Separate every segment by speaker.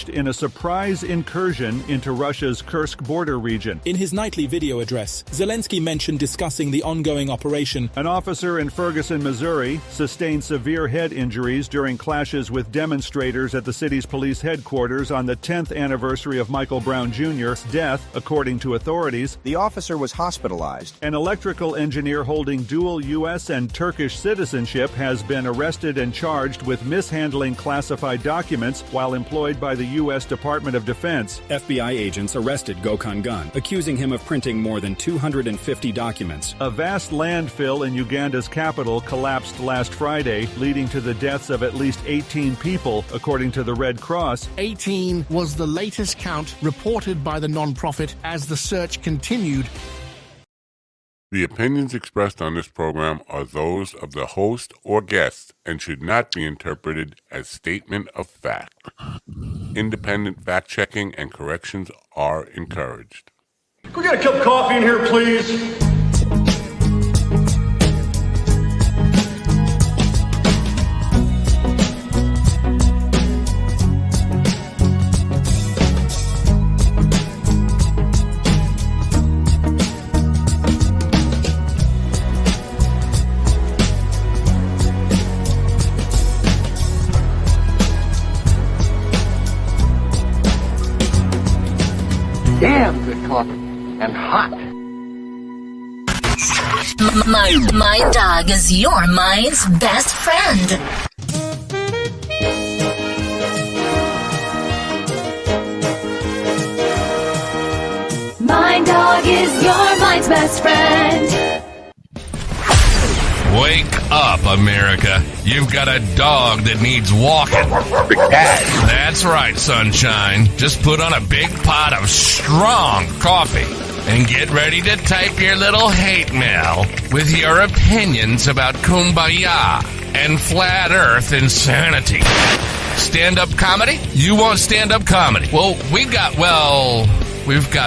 Speaker 1: in a surprise incursion into Russia's Kursk border region.
Speaker 2: In his nightly video address, Zelensky mentioned discussing the ongoing operation.
Speaker 1: An officer in Ferguson, Missouri, sustained severe head injuries during clashes with demonstrators at the city's police headquarters on the 10th anniversary of Michael Brown Jr.'s death, according to authorities.
Speaker 3: The officer was hospitalized.
Speaker 1: An electrical engineer holding dual U.S. and Turkish citizenship has been arrested and charged with mishandling classified documents while employed by the U.S. Department of Defense.
Speaker 4: FBI agents arrested Gokhan Gun, accusing him of printing more than 250 documents.
Speaker 1: A vast landfill in Uganda's capital collapsed last Friday, leading to the deaths of at least 18 people, according to the Red Cross.
Speaker 5: 18 was the latest count reported by the nonprofit as the search continued.
Speaker 6: The opinions expressed on this program are those of the host or guest and should not be interpreted as statement of fact. Independent fact-checking and corrections are encouraged.
Speaker 7: Can we get a cup of coffee in here, please?
Speaker 8: Damn good coffee and hot.
Speaker 9: My dog is your mind's best friend.
Speaker 10: My dog is your mind's best friend.
Speaker 11: Wake up, America. You've got a dog that needs walking.
Speaker 6: The cat.
Speaker 11: That's right, sunshine. Just put on a big pot of strong coffee and get ready to type your little hate mail with your opinions about kumbaya and flat earth insanity. Stand-up comedy? You want stand-up comedy? Well, we've got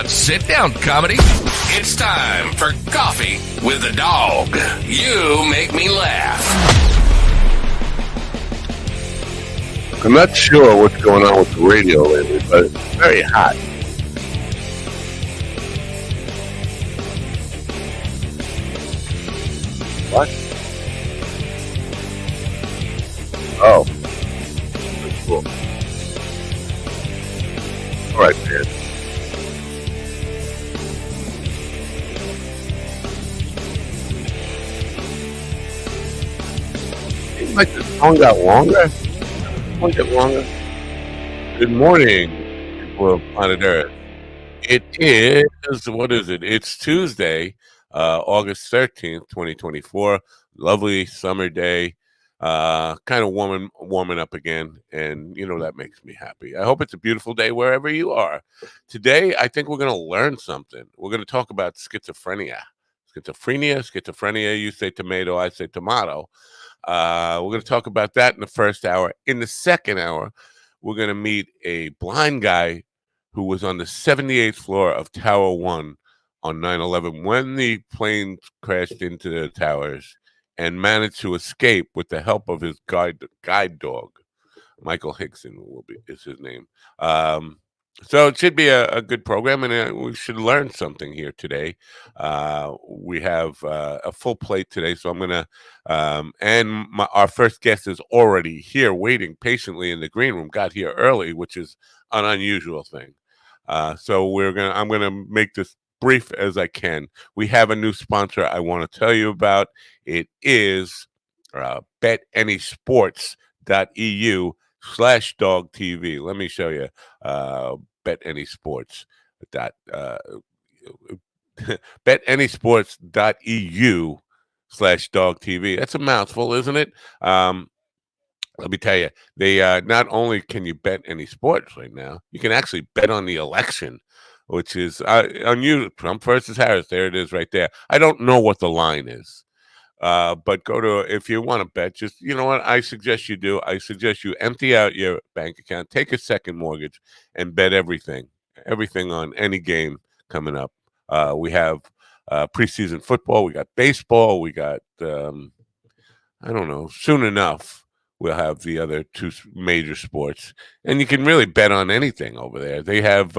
Speaker 11: sit-down comedy. It's time for Coffee with the Dog. You make me laugh.
Speaker 6: I'm not sure what's going on with the radio lately, but it's very hot. What? Oh. That's cool. All right, man. Seems like the song got longer. Get longer. Good morning, people of planet Earth. It is, what is it? It's Tuesday, August 13th, 2024. Lovely summer day. Kind of warming up again, and that makes me happy. I hope it's a beautiful day wherever you are. Today, I think we're going to learn something. We're going to talk about schizophrenia. Schizophrenia, you say tomato, I say tomato. We're going to talk about that in the first hour. In the second hour, we're going to meet a blind guy who was on the 78th floor of Tower 1 on 9/11 when the plane crashed into the towers and managed to escape with the help of his guide dog. Michael Hickson is his name. So it should be a good program, and we should learn something here today. We have a full plate today, so I'm going to and our first guest is already here waiting patiently in the green room, got here early, which is an unusual thing. So I'm going to make this brief as I can. We have a new sponsor I want to tell you about. It is betanysports.eu/dog TV. Let me show you. betanysports.eu/dog TV. That's a mouthful, isn't it? Let me tell you, they not only can you bet any sports right now, you can actually bet on the election, which is unusual. Trump versus Harris. There it is right there. I don't know what the line is. But go to, if you want to bet, just, what I suggest you do? I suggest you empty out your bank account, take a second mortgage, and bet everything on any game coming up. We have preseason football. We got baseball. We got, soon enough, we'll have the other two major sports. And you can really bet on anything over there. They have,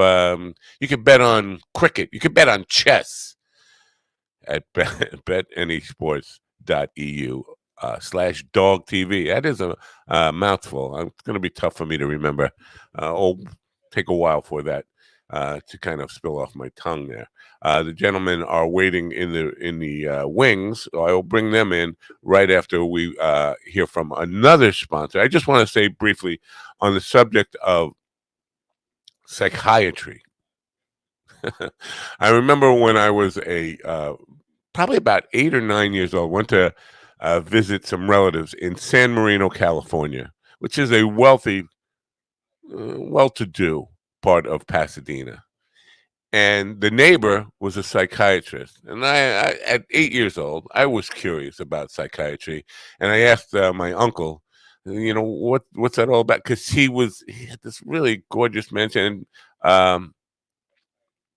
Speaker 6: you can bet on cricket. You can bet on chess at betanyesports.eu/dog TV. That is a mouthful. It's going to be tough for me to remember. Take a while for that to kind of spill off my tongue there. The gentlemen are waiting in the wings. So I will bring them in right after we hear from another sponsor. I just want to say briefly on the subject of psychiatry. I remember when I was probably about 8 or 9 years old, went to visit some relatives in San Marino, California, which is a wealthy, well-to-do part of Pasadena. And the neighbor was a psychiatrist. And I at 8 years old, I was curious about psychiatry. And I asked my uncle, what's that all about? Because he had this really gorgeous mansion. And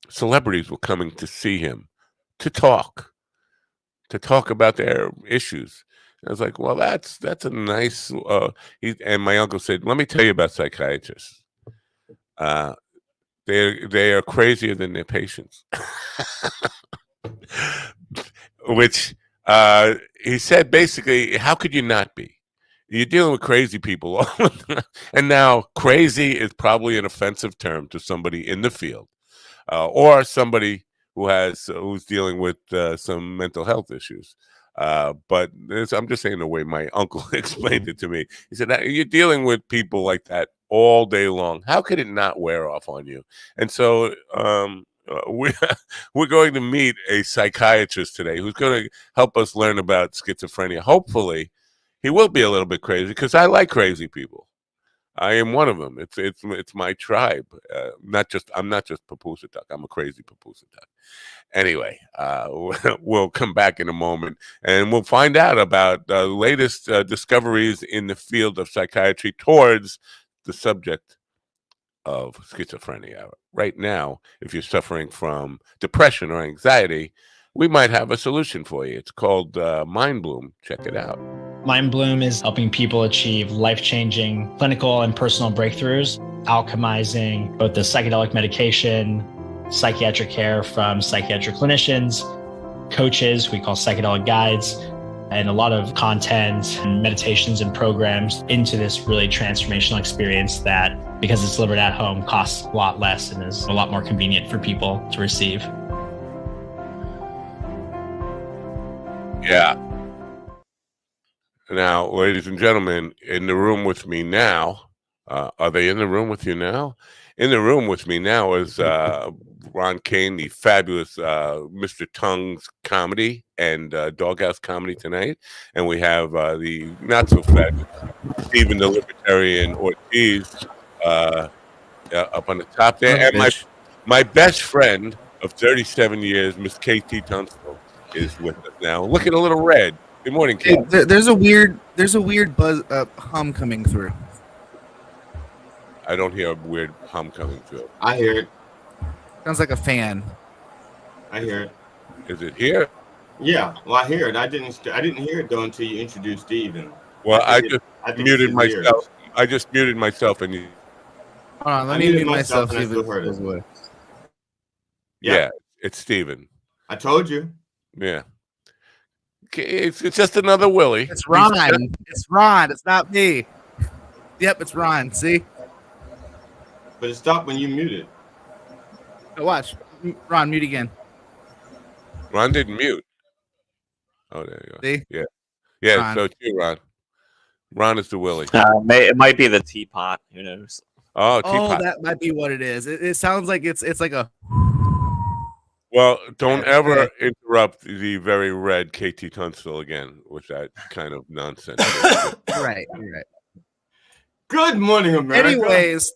Speaker 6: celebrities were coming to see him to talk about their issues. I was like, well, that's a nice. And my uncle said, let me tell you about psychiatrists. They are crazier than their patients. Which he said basically, how could you not be? You're dealing with crazy people. And now crazy is probably an offensive term to somebody in the field. Or somebody who's dealing with some mental health issues. But I'm just saying the way my uncle explained it to me. He said, you're dealing with people like that all day long. How could it not wear off on you? And so we're going to meet a psychiatrist today who's going to help us learn about schizophrenia. Hopefully, he will be a little bit crazy because I like crazy people. I am one of them. It's my tribe. I'm not just Papoose-a-Duck. I'm a crazy Papoose-a-Duck. Anyway, we'll come back in a moment and we'll find out about the latest discoveries in the field of psychiatry towards the subject of schizophrenia. Right now, if you're suffering from depression or anxiety, we might have a solution for you. It's called Mind Bloom. Check it out.
Speaker 12: Mind Bloom is helping people achieve life-changing clinical and personal breakthroughs, alchemizing both the psychedelic medication, psychiatric care from psychiatric clinicians, coaches, we call psychedelic guides, and a lot of content and meditations and programs into this really transformational experience that, because it's delivered at home, costs a lot less and is a lot more convenient for people to receive.
Speaker 6: Yeah. Now, ladies and gentlemen, in the room with me now, are they in the room with you now? In the room with me now is Ron Kane, the fabulous Mr. Tongues comedy and Doghouse Comedy Tonight. And we have the not-so-fabulous Stephen the Libertarian Ortiz up on the top there. And my best friend of 37 years, Miss KT Tunstall, is with us now. Looking a little red. Good morning, Kate.
Speaker 13: There's a weird buzz hum coming through.
Speaker 6: I don't hear a weird hum coming through.
Speaker 14: I hear it.
Speaker 13: Sounds like a fan.
Speaker 14: I hear it.
Speaker 6: Is it here?
Speaker 14: Yeah, well, I hear it. I didn't hear it though until you introduced Steven.
Speaker 6: Well, I just muted myself. I just muted myself, and you.
Speaker 13: Hold on, let me mute myself.
Speaker 14: And I still heard it.
Speaker 6: Yeah, it's Steven.
Speaker 14: I told you.
Speaker 6: Yeah. It's just another Willie.
Speaker 13: It's Ron. It's Ron. It's not me. Yep, it's Ron. See?
Speaker 14: But it stopped when you muted.
Speaker 13: Oh, watch. Ron, mute again.
Speaker 6: Ron didn't mute. Oh, there you go.
Speaker 13: See?
Speaker 6: Yeah. Yeah,
Speaker 13: Ron.
Speaker 6: so too, Ron. Ron is the Willie.
Speaker 15: It might be the teapot. Who knows?
Speaker 6: Oh, teapot.
Speaker 13: Oh, that might be what it is. It sounds like it's like a...
Speaker 6: Well, don't ever interrupt the very red KT Tunstall again with that kind of nonsense.
Speaker 13: Right.
Speaker 14: Good morning, America.
Speaker 13: Anyways,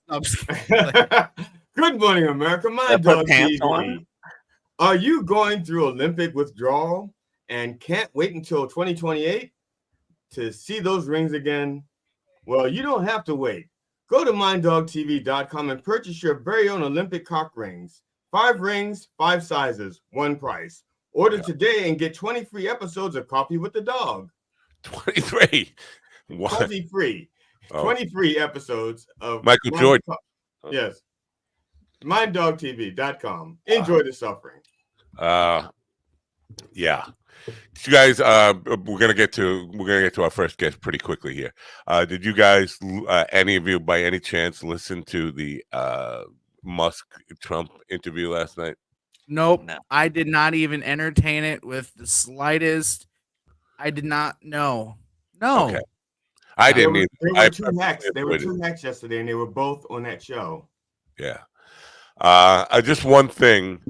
Speaker 14: good morning, America. My dog TV. Are you going through Olympic withdrawal and can't wait until 2028 to see those rings again? Well, you don't have to wait. Go to minddogtv.com and purchase your very own Olympic cock rings. 5 rings, 5 sizes, 1 price. Order today and get 20 free episodes of Coffee with the Dog.
Speaker 6: 23.
Speaker 14: Fuzzy-free. 23 episodes of
Speaker 6: Michael Jordan.
Speaker 14: Yes. MindDogTV.com. Enjoy the suffering.
Speaker 6: Yeah. You guys, we're gonna get to our first guest pretty quickly here. Did you guys, any of you, by any chance, listen to the Musk Trump interview last night?
Speaker 13: Nope. No. I did not even entertain it with the slightest. I did not know. No.
Speaker 6: Okay. I didn't either.
Speaker 14: There were two hacks. There were two hacks yesterday, and they were both on that show.
Speaker 6: Yeah. Just one thing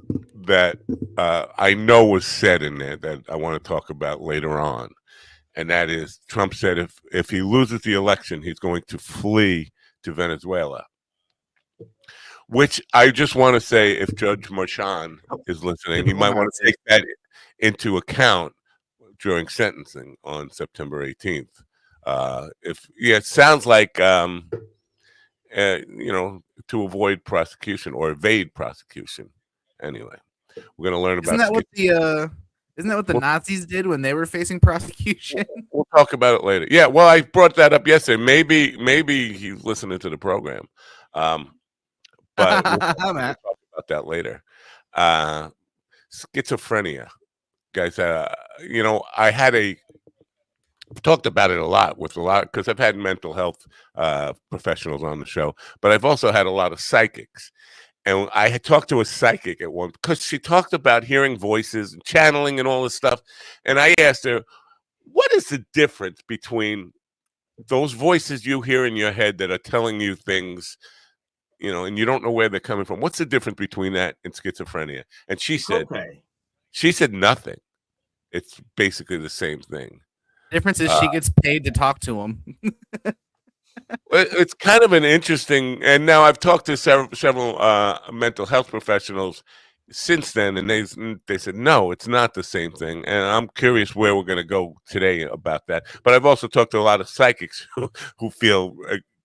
Speaker 6: that I know was said in there that I want to talk about later on, and that is Trump said if he loses the election, he's going to flee to Venezuela. Which I just want to say, if Judge Marchand is listening, he might want to take that into account during sentencing on September 18th. It sounds like to avoid prosecution or evade prosecution. Anyway, we're going to learn about.
Speaker 13: Isn't that what the Nazis did when they were facing prosecution?
Speaker 6: We'll talk about it later. Yeah, well, I brought that up yesterday. Maybe he's listening to the program, but we'll talk about that later. Schizophrenia, guys. I've talked about it a lot because I've had mental health professionals on the show, but I've also had a lot of psychics. And I had talked to a psychic at one because she talked about hearing voices and channeling and all this stuff. And I asked her, what is the difference between those voices you hear in your head that are telling you things, and you don't know where they're coming from? What's the difference between that and schizophrenia? And she said nothing. It's basically the same thing.
Speaker 13: Difference is she gets paid to talk to him.
Speaker 6: It's kind of an interesting, and now I've talked to several mental health professionals since then, and they said no, it's not the same thing. And I'm curious where we're going to go today about that. But I've also talked to a lot of psychics who feel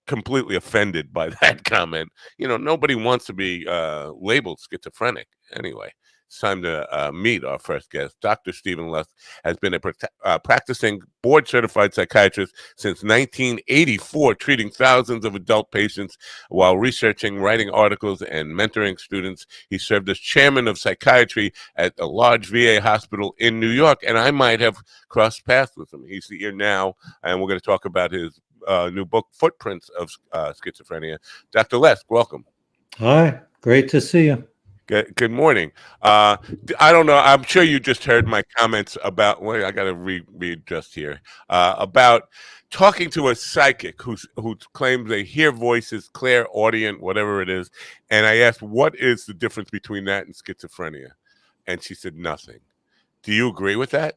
Speaker 6: completely offended by that comment. Nobody wants to be labeled schizophrenic anyway. It's time to meet our first guest. Dr. Stephen Lusk has been a practicing board-certified psychiatrist since 1984, treating thousands of adult patients while researching, writing articles, and mentoring students. He served as chairman of psychiatry at a large VA hospital in New York, and I might have crossed paths with him. He's here now, and we're going to talk about his new book, Footprints of Schizophrenia. Dr. Lusk, welcome.
Speaker 16: Hi, great to see you.
Speaker 6: Good morning. I don't know. I'm sure you just heard my comments about. Well, I got to readjust here. About talking to a psychic who claims they hear voices, clairaudient, whatever it is. And I asked, what is the difference between that and schizophrenia? And she said nothing. Do you agree with that?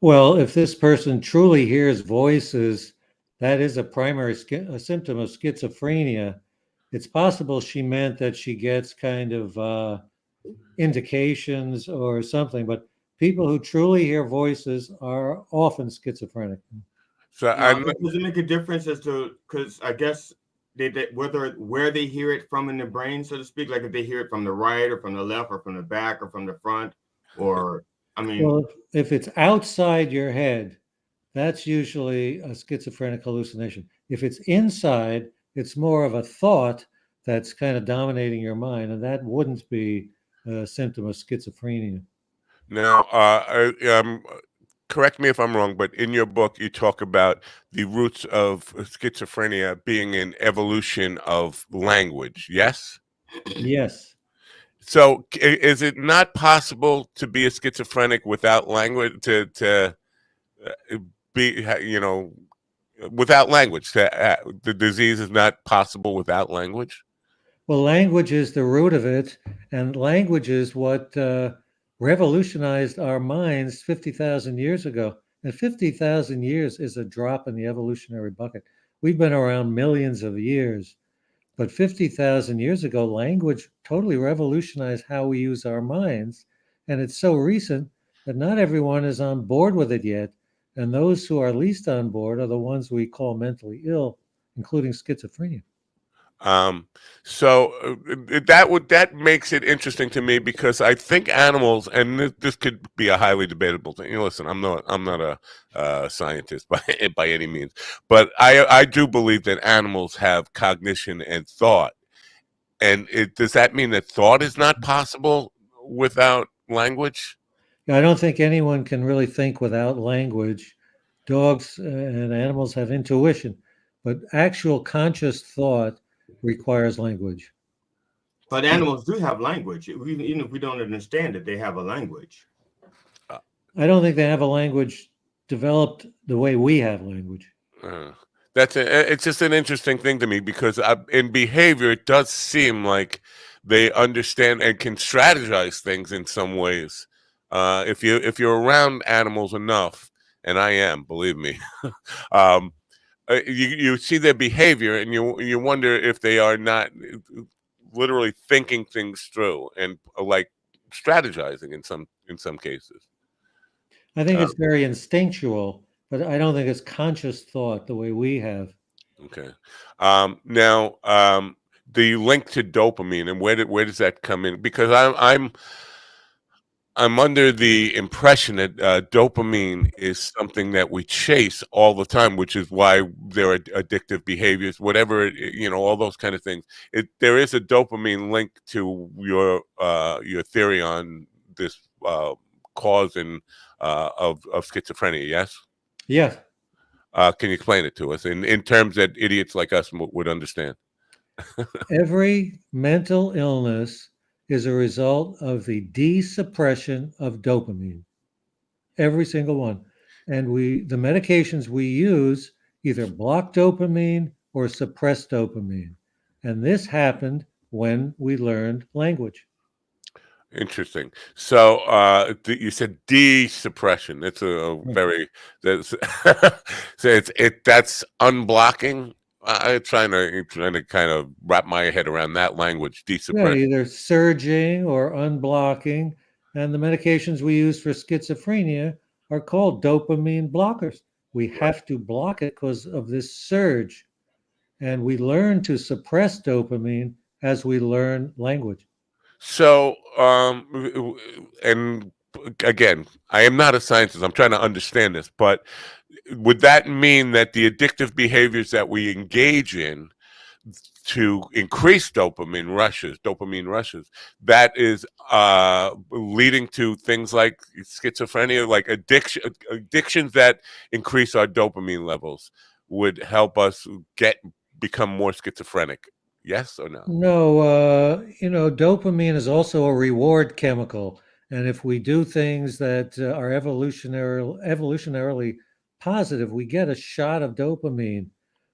Speaker 16: Well, if this person truly hears voices, that is a primary symptom of schizophrenia. It's possible she meant that she gets kind of indications or something, but people who truly hear voices are often schizophrenic.
Speaker 14: So does it make a difference as to, because I guess where they hear it from in the brain, so to speak, like if they hear it from the right or from the left or from the back or from the front, or
Speaker 16: well, if it's outside your head, that's usually a schizophrenic hallucination. If it's inside, it's more of a thought that's kind of dominating your mind, and that wouldn't be a symptom of schizophrenia.
Speaker 6: Now, correct me if I'm wrong, but in your book, you talk about the roots of schizophrenia being an evolution of language, yes?
Speaker 16: Yes.
Speaker 6: So is it not possible to be a schizophrenic without language, to be, without language? The disease is not possible without language?
Speaker 16: Well, language is the root of it, and language is what revolutionized our minds 50,000 years ago. And 50,000 years is a drop in the evolutionary bucket. We've been around millions of years, but 50,000 years ago, language totally revolutionized how we use our minds. And it's so recent that not everyone is on board with it yet. And those who are least on board are the ones we call mentally ill, including schizophrenia.
Speaker 6: Um, so that makes it interesting to me because I think animals, and this could be a highly debatable thing. Listen, I'm not a scientist by any means, but I do believe that animals have cognition and thought. And does that mean that thought is not possible without language?
Speaker 16: I don't think anyone can really think without language. Dogs and animals have intuition, but actual conscious thought requires language.
Speaker 14: But animals do have language. Even if we don't understand it, they have a language.
Speaker 16: I don't think they have a language developed the way we have language.
Speaker 6: It's just an interesting thing to me because in behavior, it does seem like they understand and can strategize things in some ways. If you're around animals enough, and I am, believe me, you see their behavior and you wonder if they are not literally thinking things through and like strategizing in some cases.
Speaker 16: I think it's very instinctual, but I don't think it's conscious thought the way we have.
Speaker 6: Okay. Now, the link to dopamine and where does that come in? Because I'm under the impression that dopamine is something that we chase all the time, which is why there are addictive behaviors, whatever, all those kind of things. There is a dopamine link to your theory on this cause of schizophrenia, yes?
Speaker 16: Yeah.
Speaker 6: Can you explain it to us in terms that idiots like us would understand?
Speaker 16: Every mental illness is a result of the desuppression of dopamine. Every single one. And the medications we use either block dopamine or suppress dopamine. And this happened when we learned language.
Speaker 6: Interesting. So you said de-suppression. It's a very that's so that's unblocking. I'm trying to kind of wrap my head around that language. De-suppression.
Speaker 16: Yeah, either surging or unblocking. And the medications we use for schizophrenia are called dopamine blockers. We have to block it because of this surge. And we learn to suppress dopamine as we learn language.
Speaker 6: So, and again, I am not a scientist. I'm trying to understand this, but would that mean that the addictive behaviors that we engage in to increase dopamine rushes, that is leading to things like schizophrenia, like addictions that increase our dopamine levels would help us become more schizophrenic? Yes or no?
Speaker 16: No, dopamine is also a reward chemical. And if we do things that are evolutionarily positive, we get a shot of dopamine.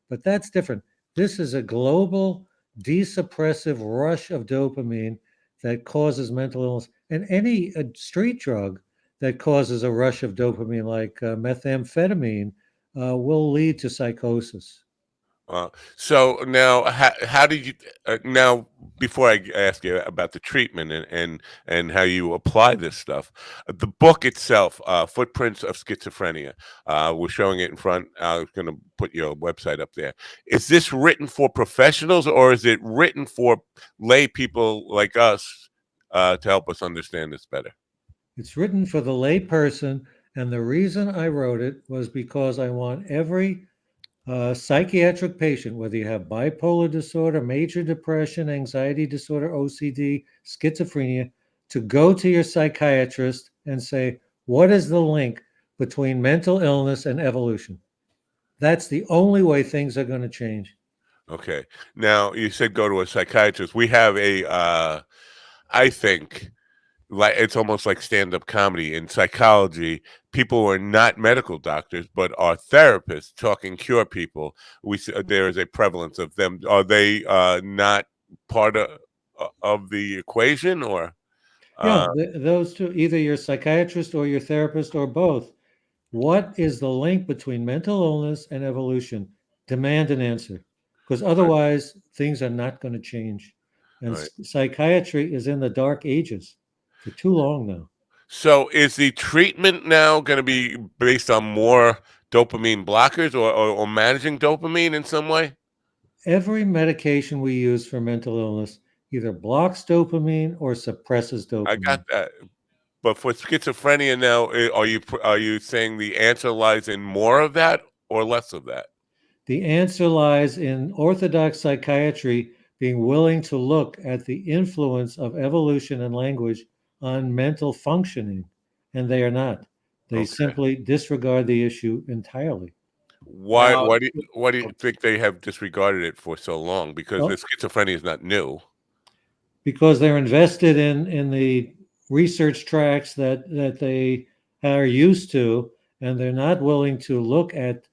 Speaker 16: But that's different. This is a global desuppressive rush of dopamine that causes mental illness. And any street drug that causes a rush of dopamine, like methamphetamine, will lead to psychosis.
Speaker 6: So now, how did you now? Before I ask you about the treatment and how you apply this stuff, the book itself, "Footprints of Schizophrenia," we're showing it in front. I was going to put your website up there. Is this written for professionals or is it written for lay people like us to help us understand this better?
Speaker 16: It's written for the lay person, and the reason I wrote it was because I want every psychiatric patient, whether you have bipolar disorder, major depression, anxiety disorder, OCD, schizophrenia, to go to your psychiatrist and say, what is the link between mental illness and evolution? That's the only way things are going to change.
Speaker 6: Okay. Now, you said go to a psychiatrist. We have I think, like it's almost like stand-up comedy in psychology. People who are not medical doctors but are therapists talking cure people. There is a prevalence of them. Are they not part of the equation, or?
Speaker 16: Yeah, those two, either your psychiatrist or your therapist or both. What is the link between mental illness and evolution? Demand an answer, because otherwise things are not going to change. And psychiatry is in the dark ages for too long now.
Speaker 6: So is the treatment now going to be based on more dopamine blockers or managing dopamine in some way?
Speaker 16: Every medication we use for mental illness either blocks dopamine or suppresses
Speaker 6: I
Speaker 16: dopamine.
Speaker 6: got that. But for schizophrenia now, are you saying the answer lies in more of that or less of that?
Speaker 16: The answer lies in orthodox psychiatry being willing to look at the influence of evolution and language on mental functioning, and they are not. They simply disregard the issue entirely.
Speaker 6: Why? Why do you think they have disregarded it for so long? Because
Speaker 16: Well,
Speaker 6: the schizophrenia is not new.
Speaker 16: Because they're invested in the research tracks that they are used to, and they're not willing to look at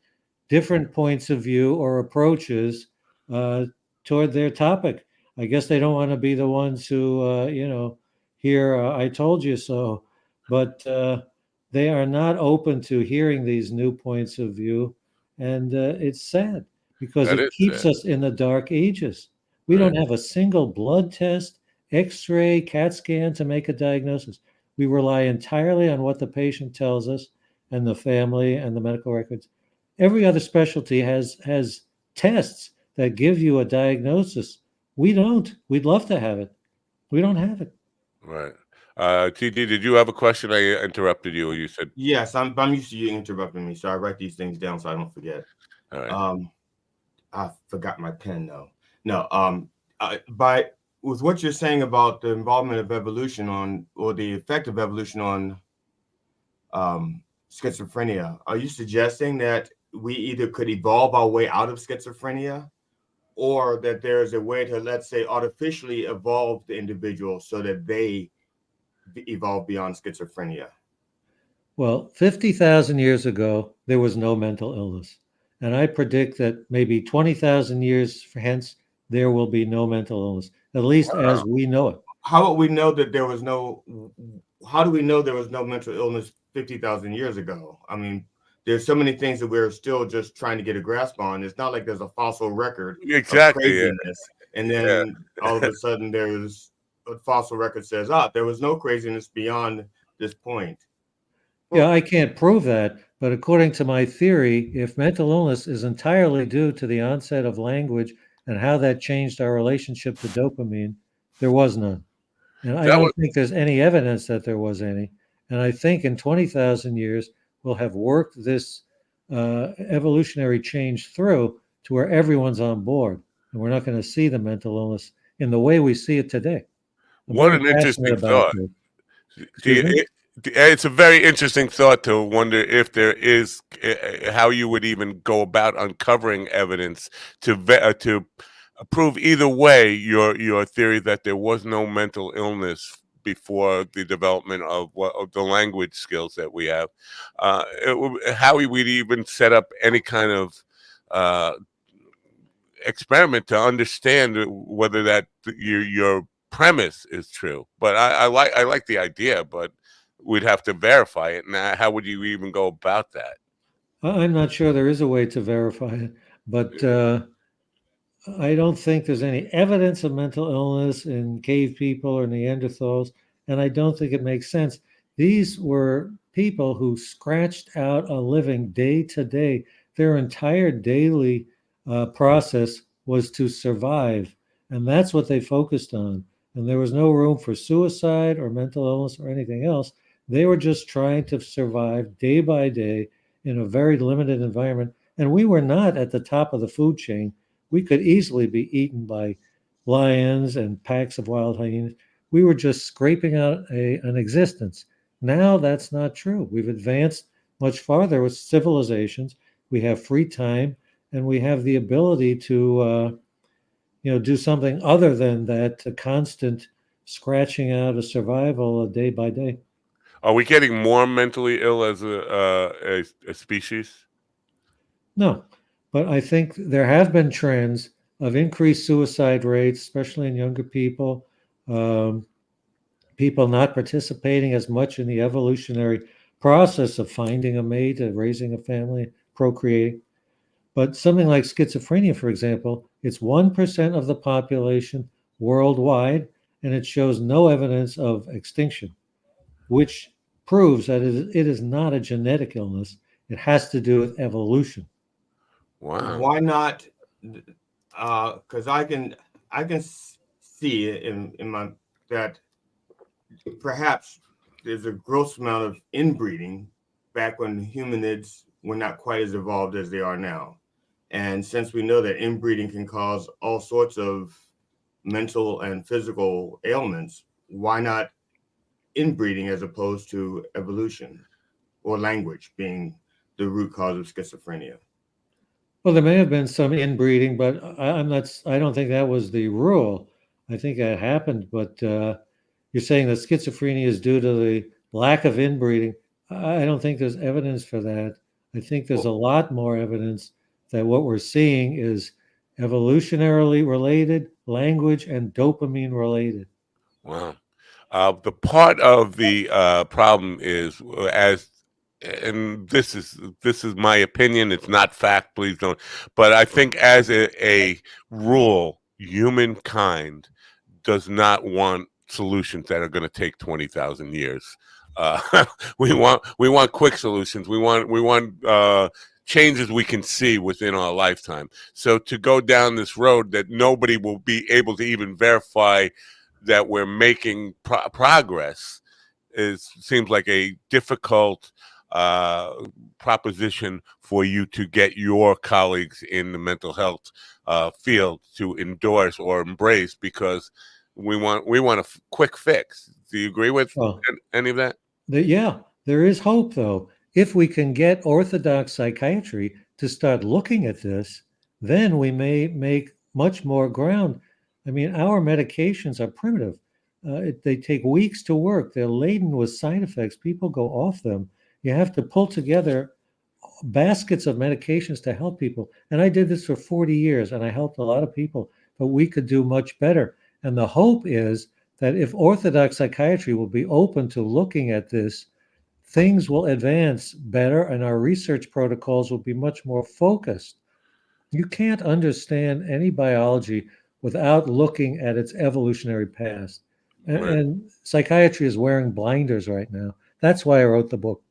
Speaker 16: different points of view or approaches toward their topic. I guess they don't want to be the ones who, hear "I told you so," but they are not open to hearing these new points of view, and it's sad because
Speaker 6: That
Speaker 16: it
Speaker 6: is
Speaker 16: keeps
Speaker 6: sad.
Speaker 16: us in the dark ages. We
Speaker 6: Right.
Speaker 16: don't have a single blood test, X-ray, CAT scan to make a diagnosis. We rely entirely on what the patient tells us and the family and the medical records. Every other specialty has tests that give you a diagnosis. We don't. We'd love to have it. We don't have it.
Speaker 6: Right. TD, did you have a question? I interrupted you. You said,
Speaker 14: Yes, I'm used to you interrupting me, so I write these things down so I don't forget.
Speaker 6: all right.
Speaker 14: I forgot my pen though. No, with what you're saying about the involvement of evolution on, or the effect of evolution on schizophrenia, are you suggesting that we either could evolve our way out of schizophrenia, or that there's a way to, let's say, artificially evolve the individual so that they evolve beyond schizophrenia?
Speaker 16: Well, 50,000 years ago, there was no mental illness. And I predict that maybe 20,000 years hence, there will be no mental illness, at least as we know it.
Speaker 14: How would we know that there was no? How do we know there was no mental illness 50,000 years ago? I mean, there's so many things that we're still just trying to get a grasp on. It's not like there's a fossil record of craziness, and then all of a sudden there's a fossil record says, there was no craziness beyond this point.
Speaker 16: Yeah, I can't prove that, but according to my theory, if mental illness is entirely due to the onset of language and how that changed our relationship to dopamine, there was none. And I don't think there's any evidence that there was any. And I think in 20,000 years, we'll have worked this evolutionary change through to where everyone's on board. And we're not going to see the mental illness in the way we see it today.
Speaker 6: What an interesting thought. It's a very interesting thought to wonder if there is, how you would even go about uncovering evidence to prove either way your theory that there was no mental illness before the development of the language skills that we have. How we would even set up any kind of experiment to understand whether that your premise is true. But I like the idea, but we'd have to verify it. Now, how would you even go about that?
Speaker 16: I'm not sure there is a way to verify it, but I don't think there's any evidence of mental illness in cave people or Neanderthals, and I don't think it makes sense. These were people who scratched out a living day to day. Their entire daily process was to survive, and that's what they focused on. And there was no room for suicide or mental illness or anything else. They were just trying to survive day by day in a very limited environment. And we were not at the top of the food chain. We could easily be eaten by lions and packs of wild hyenas. We were just scraping out an existence. Now that's not true. We've advanced much farther with civilizations. We have free time, and we have the ability to do something other than that constant scratching out of survival day by day.
Speaker 6: Are we getting more mentally ill as a species?
Speaker 16: No, but I think there have been trends of increased suicide rates, especially in younger people, people not participating as much in the evolutionary process of finding a mate, raising a family, procreating. But something like schizophrenia, for example, it's 1% of the population worldwide, and it shows no evidence of extinction, which proves that it is not a genetic illness. It has to do with evolution.
Speaker 6: Wow.
Speaker 14: Why not? because I can see in my that perhaps there's a gross amount of inbreeding back when humanids were not quite as evolved as they are now. And since we know that inbreeding can cause all sorts of mental and physical ailments, why not inbreeding as opposed to evolution or language being the root cause of schizophrenia?
Speaker 16: Well, there may have been some inbreeding, but I'm not. I don't think that was the rule. I think that happened, but you're saying that schizophrenia is due to the lack of inbreeding. I don't think there's evidence for that. I think there's a lot more evidence that what we're seeing is evolutionarily related, language, and dopamine related.
Speaker 6: Wow. The part of the problem is and this is my opinion. It's not fact. Please don't. But I think as a rule, humankind does not want solutions that are going to take 20,000 years. We want quick solutions. We want changes we can see within our lifetime. So to go down this road that nobody will be able to even verify that we're making progress seems like a difficult proposition for you to get your colleagues in the mental health field to endorse or embrace, because we want a quick fix. Do you agree with any of that?
Speaker 16: Yeah, there is hope, though. If we can get orthodox psychiatry to start looking at this, then we may make much more ground. I mean, our medications are primitive. They take weeks to work. They're laden with side effects. People go off them. You have to pull together baskets of medications to help people. And I did this for 40 years, and I helped a lot of people, but we could do much better. And the hope is that if orthodox psychiatry will be open to looking at this, things will advance better and our research protocols will be much more focused. You can't understand any biology without looking at its evolutionary past. And psychiatry is wearing blinders right now. That's why I wrote the book.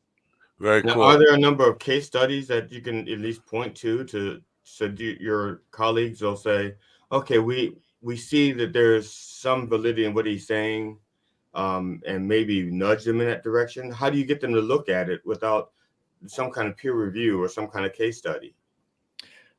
Speaker 6: Very
Speaker 14: now,
Speaker 6: cool.
Speaker 14: Are there a number of case studies that you can at least point to so your colleagues will say, okay, we see that there's some validity in what he's saying, and maybe nudge them in that direction? How do you get them to look at it without some kind of peer review or some kind of case study?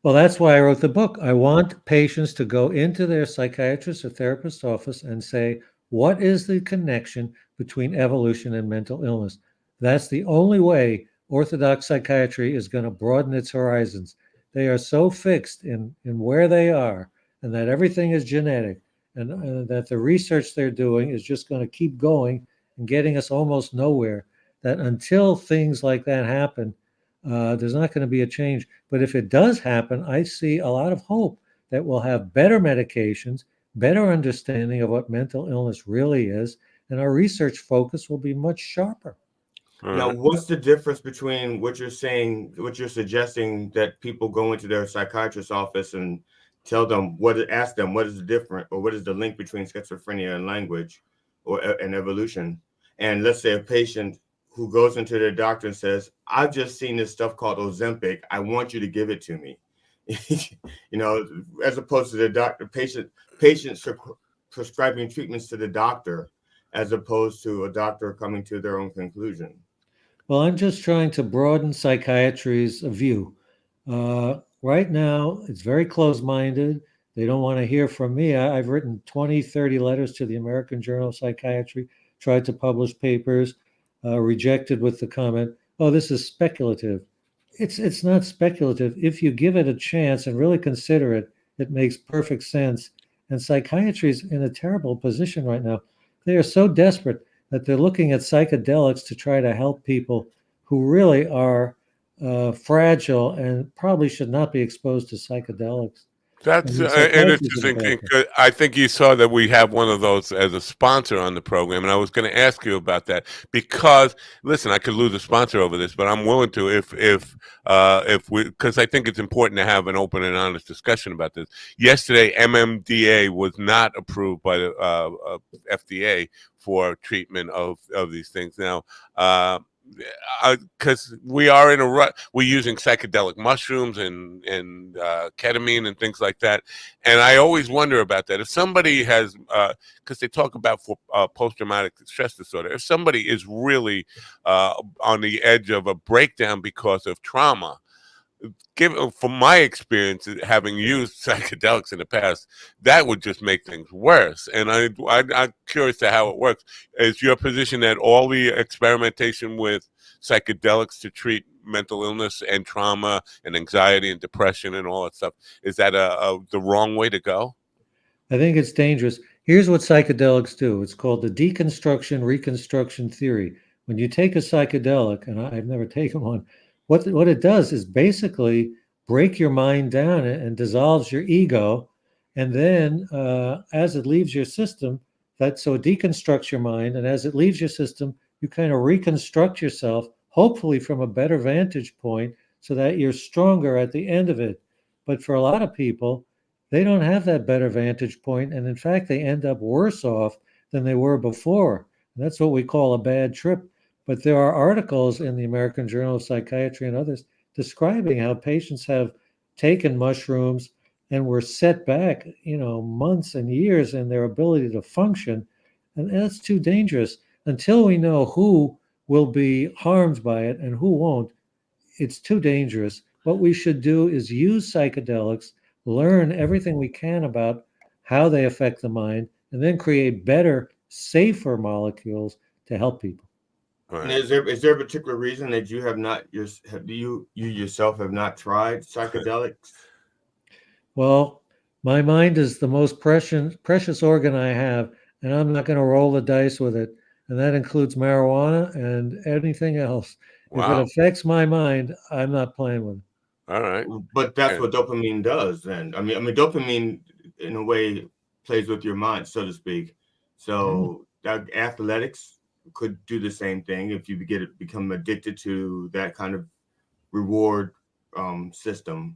Speaker 16: Well, that's why I wrote the book. I want patients to go into their psychiatrist or therapist's office and say, what is the connection between evolution and mental illness? That's the only way orthodox psychiatry is going to broaden its horizons. They are so fixed in where they are, and that everything is genetic, and that the research they're doing is just going to keep going and getting us almost nowhere, that until things like that happen, there's not going to be a change. But if it does happen, I see a lot of hope that we'll have better medications, better understanding of what mental illness really is, and our research focus will be much sharper.
Speaker 14: Now, what's the difference between what you're saying, what you're suggesting, that people go into their psychiatrist's office and ask them what is the difference, or what is the link between schizophrenia and language and evolution? And let's say a patient who goes into their doctor and says, I've just seen this stuff called Ozempic. I want you to give it to me. As opposed to the patients prescribing treatments to the doctor, as opposed to a doctor coming to their own conclusion.
Speaker 16: Well, I'm just trying to broaden psychiatry's view. Right now, it's very closed-minded. They don't want to hear from me. I've written 20, 30 letters to the American Journal of Psychiatry, tried to publish papers, rejected with the comment, oh, this is speculative. It's not speculative. If you give it a chance and really consider it, it makes perfect sense. And psychiatry is in a terrible position right now. They are so desperate that they're looking at psychedelics to try to help people who really are fragile and probably should not be exposed to psychedelics.
Speaker 6: That's an interesting thing. I think you saw that we have one of those as a sponsor on the program, and I was going to ask you about that because, listen, I could lose a sponsor over this, but I'm willing to if we, because I think it's important to have an open and honest discussion about this. Yesterday, MMDA was not approved by the FDA for treatment of these things. Now, because we are in a rut. We're using psychedelic mushrooms and ketamine and things like that. And I always wonder about that. If somebody has, because they talk about for post-traumatic stress disorder, if somebody is really on the edge of a breakdown because of trauma, from my experience having used psychedelics in the past, that would just make things worse. And I'm curious to how it works. Is your position that all the experimentation with psychedelics to treat mental illness and trauma and anxiety and depression and all that stuff, is that the wrong way to go?
Speaker 16: I think it's dangerous. Here's what psychedelics do. It's called the deconstruction reconstruction theory. When you take a psychedelic, and I've never taken one, what it does is basically break your mind down and dissolves your ego, and then as it leaves your system, so it deconstructs your mind, and as it leaves your system, you kind of reconstruct yourself, hopefully from a better vantage point, so that you're stronger at the end of it. But for a lot of people, they don't have that better vantage point, and in fact, they end up worse off than they were before. And that's what we call a bad trip. But there are articles in the American Journal of Psychiatry and others describing how patients have taken mushrooms and were set back, months and years in their ability to function. And that's too dangerous. Until we know who will be harmed by it and who won't, it's too dangerous. What we should do is use psychedelics, learn everything we can about how they affect the mind, and then create better, safer molecules to help people.
Speaker 14: And is there a particular reason that you have not you yourself have not tried psychedelics?
Speaker 16: Well, my mind is the most precious organ I have, and I'm not going to roll the dice with it. And that includes marijuana and anything else. Wow. If it affects my mind, I'm not playing with it.
Speaker 6: All right.
Speaker 14: But that's what dopamine does then. I mean, dopamine in a way plays with your mind, so to speak. So athletics could do the same thing if you become addicted to that kind of reward system.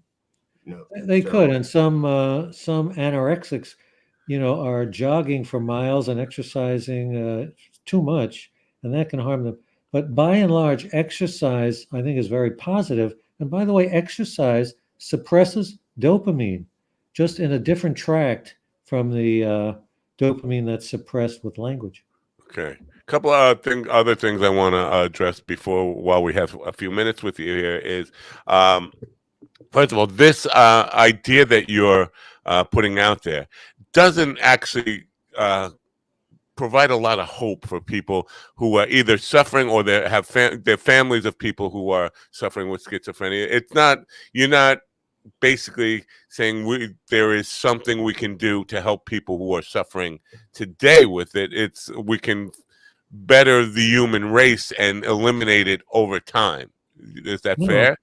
Speaker 16: They could, and some anorexics, are jogging for miles and exercising too much, and that can harm them. But by and large, exercise, I think, is very positive. And by the way, exercise suppresses dopamine, just in a different tract from the dopamine that's suppressed with language.
Speaker 6: Okay. A couple of other things I want to address while we have a few minutes with you here is, first of all, this idea that you're putting out there doesn't actually provide a lot of hope for people who are either suffering or they have their families of people who are suffering with schizophrenia. It's not, you're not basically saying there is something we can do to help people who are suffering today with it. It's we can better the human race and eliminate it over time. Is that fair?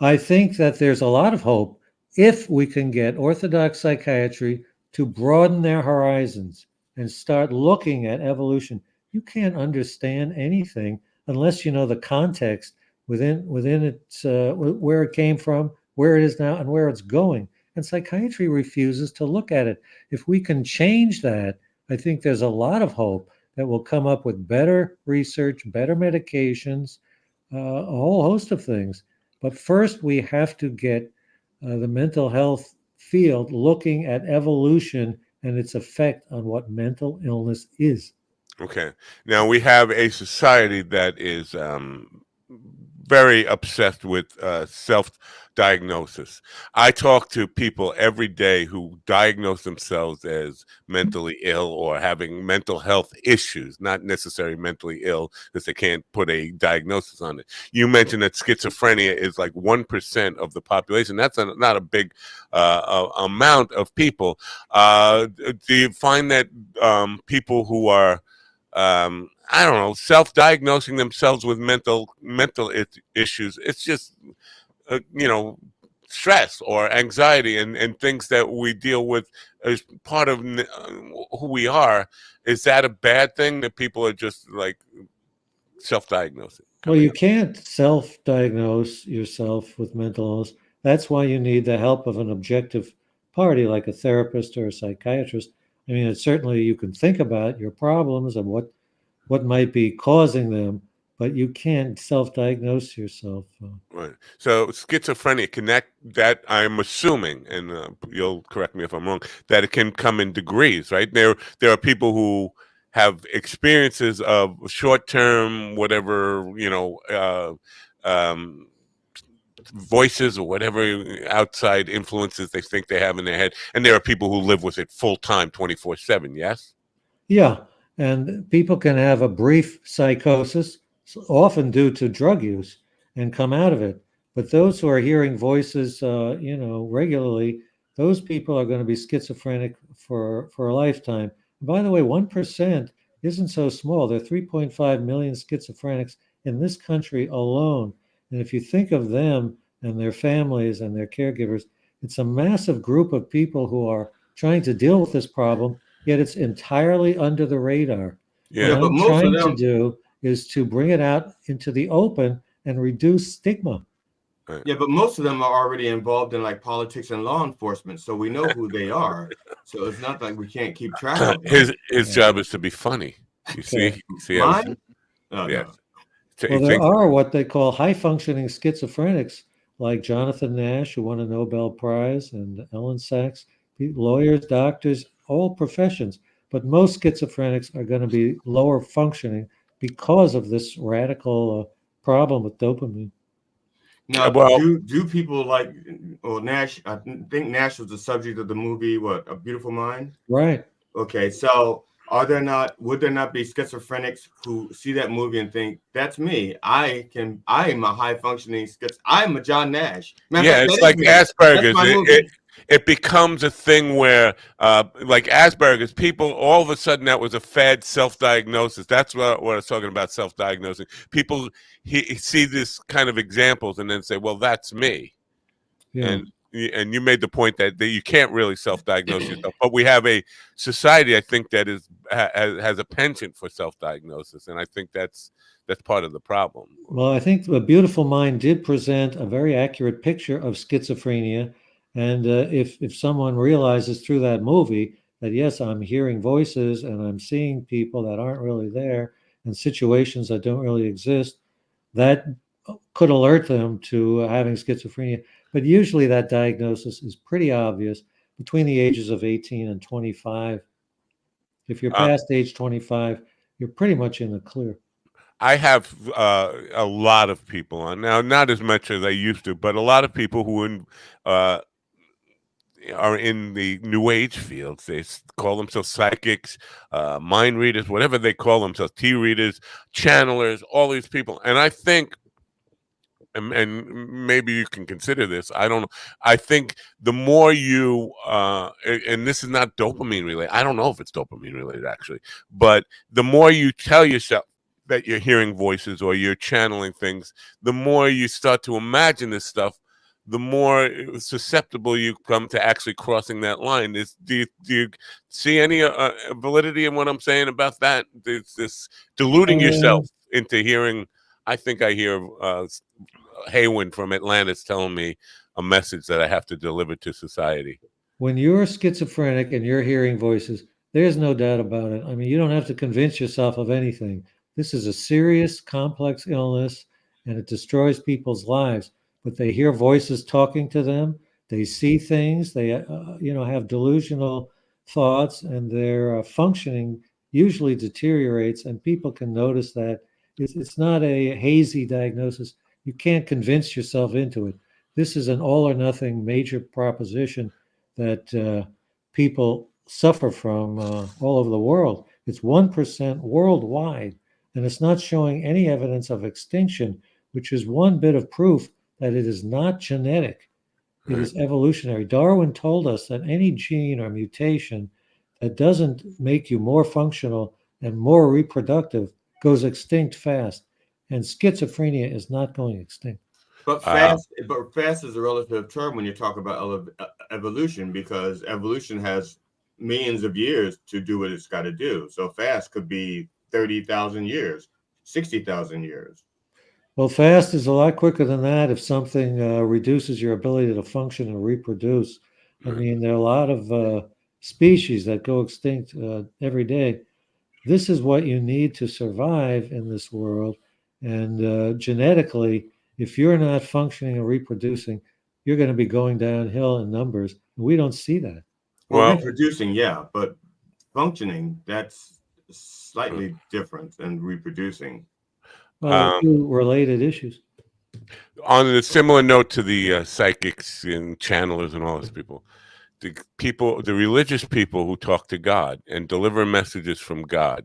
Speaker 16: I think that there's a lot of hope if we can get orthodox psychiatry to broaden their horizons and start looking at evolution. You can't understand anything unless you know the context within its where it came from, where it is now, and where it's going. And psychiatry refuses to look at it. If we can change that, I think there's a lot of hope that we'll come up with better research, better medications, a whole host of things. But first, we have to get the mental health field looking at evolution and its effect on what mental illness is.
Speaker 6: Okay. Now, we have a society that is very obsessed with self-diagnosis. I talk to people every day who diagnose themselves as mentally ill or having mental health issues, not necessarily mentally ill because they can't put a diagnosis on it. You mentioned that schizophrenia is like 1% of the population. That's not a big amount of people. Do you find that people who are I don't know, self-diagnosing themselves with mental issues, it's just, stress or anxiety and things that we deal with as part of who we are. Is that a bad thing that people are just like self-diagnosing?
Speaker 16: Well, you can't self-diagnose yourself with mental illness. That's why you need the help of an objective party like a therapist or a psychiatrist. I mean, certainly you can think about your problems and what might be causing them, but you can't self-diagnose yourself.
Speaker 6: Right. So schizophrenia, that I'm assuming, and you'll correct me if I'm wrong, that it can come in degrees, right? There are people who have experiences of short-term, whatever, voices or whatever outside influences they think they have in their head, and there are people who live with it full-time, 24/7. Yes.
Speaker 16: Yeah, and people can have a brief psychosis, often due to drug use, and come out of it. But those who are hearing voices, regularly, those people are going to be schizophrenic for a lifetime. By the way, 1% isn't so small. There are 3.5 million schizophrenics in this country alone. And if you think of them and their families and their caregivers, it's a massive group of people who are trying to deal with this problem, yet it's entirely under the radar.
Speaker 6: Yeah,
Speaker 16: what I'm trying to do is to bring it out into the open and reduce stigma.
Speaker 14: Yeah, but most of them are already involved in like politics and law enforcement, so we know who they are. So it's not like we can't keep track of them.
Speaker 6: His job is to be funny. You see,
Speaker 14: mine? Oh,
Speaker 6: yeah.
Speaker 14: no.
Speaker 16: Well, there are what they call high-functioning schizophrenics, like Jonathan Nash, who won a Nobel Prize, and Ellen Sachs, lawyers, doctors, all professions. But most schizophrenics are going to be lower functioning because of this radical problem with dopamine.
Speaker 14: Now, do people like, Nash, I think Nash was the subject of the movie, what, A Beautiful Mind?
Speaker 16: Right.
Speaker 14: Okay, so would there not be schizophrenics who see that movie and think, that's me, I am a high functioning I'm a John Nash.
Speaker 6: It's like Asperger's. It becomes a thing where, like Asperger's, people, all of a sudden that was a fad self-diagnosis. That's what I was talking about, self-diagnosing. People see this kind of examples and then say, well, that's me.
Speaker 16: Yeah.
Speaker 6: And you made the point that you can't really self-diagnose yourself, but we have a society, I think, that has a penchant for self-diagnosis, and I think that's part of the problem.
Speaker 16: Well, I think A Beautiful Mind did present a very accurate picture of schizophrenia, and if someone realizes through that movie that, yes, I'm hearing voices and I'm seeing people that aren't really there and situations that don't really exist, that could alert them to having schizophrenia. But usually that diagnosis is pretty obvious between the ages of 18 and 25. If you're past age 25, you're pretty much in the clear.
Speaker 6: I have a lot of people on now, not as much as I used to, but a lot of people who are in the New Age fields. They call themselves psychics, mind readers, whatever they call themselves, tea readers, channelers, all these people. And I think, and maybe you can consider this, I don't know, I think the more you, and this is not dopamine related, I don't know if it's dopamine related actually, but the more you tell yourself that you're hearing voices or you're channeling things, the more you start to imagine this stuff, the more susceptible you come to actually crossing that line. Do you see any validity in what I'm saying about that? There's this deluding yourself into hearing. I think I hear Haywind from Atlantis telling me a message that I have to deliver to society.
Speaker 16: When you're schizophrenic and you're hearing voices, there's no doubt about it. I mean, you don't have to convince yourself of anything. This is a serious, complex illness, and it destroys people's lives. But they hear voices talking to them. They see things. They, have delusional thoughts, and their functioning usually deteriorates. And people can notice that it's not a hazy diagnosis. You can't convince yourself into it. This is an all or nothing major proposition that people suffer from all over the world. It's 1% worldwide, and it's not showing any evidence of extinction, which is one bit of proof that it is not genetic. It is evolutionary. Darwin told us that any gene or mutation that doesn't make you more functional and more reproductive goes extinct fast. And schizophrenia is not going extinct.
Speaker 14: But fast is a relative term when you talk about evolution, because evolution has millions of years to do what it's got to do. So fast could be 30,000 years, 60,000 years.
Speaker 16: Well, fast is a lot quicker than that if something reduces your ability to function and reproduce. I mean, there are a lot of species that go extinct every day. This is what you need to survive in this world. And genetically, if you're not functioning and reproducing, you're going to be going downhill in numbers. We don't see that.
Speaker 14: Well, reproducing, yeah, but functioning, that's slightly different than reproducing.
Speaker 16: Well, they're two related issues.
Speaker 6: On a similar note to the psychics and channelers and all those people, the religious people who talk to God and deliver messages from God,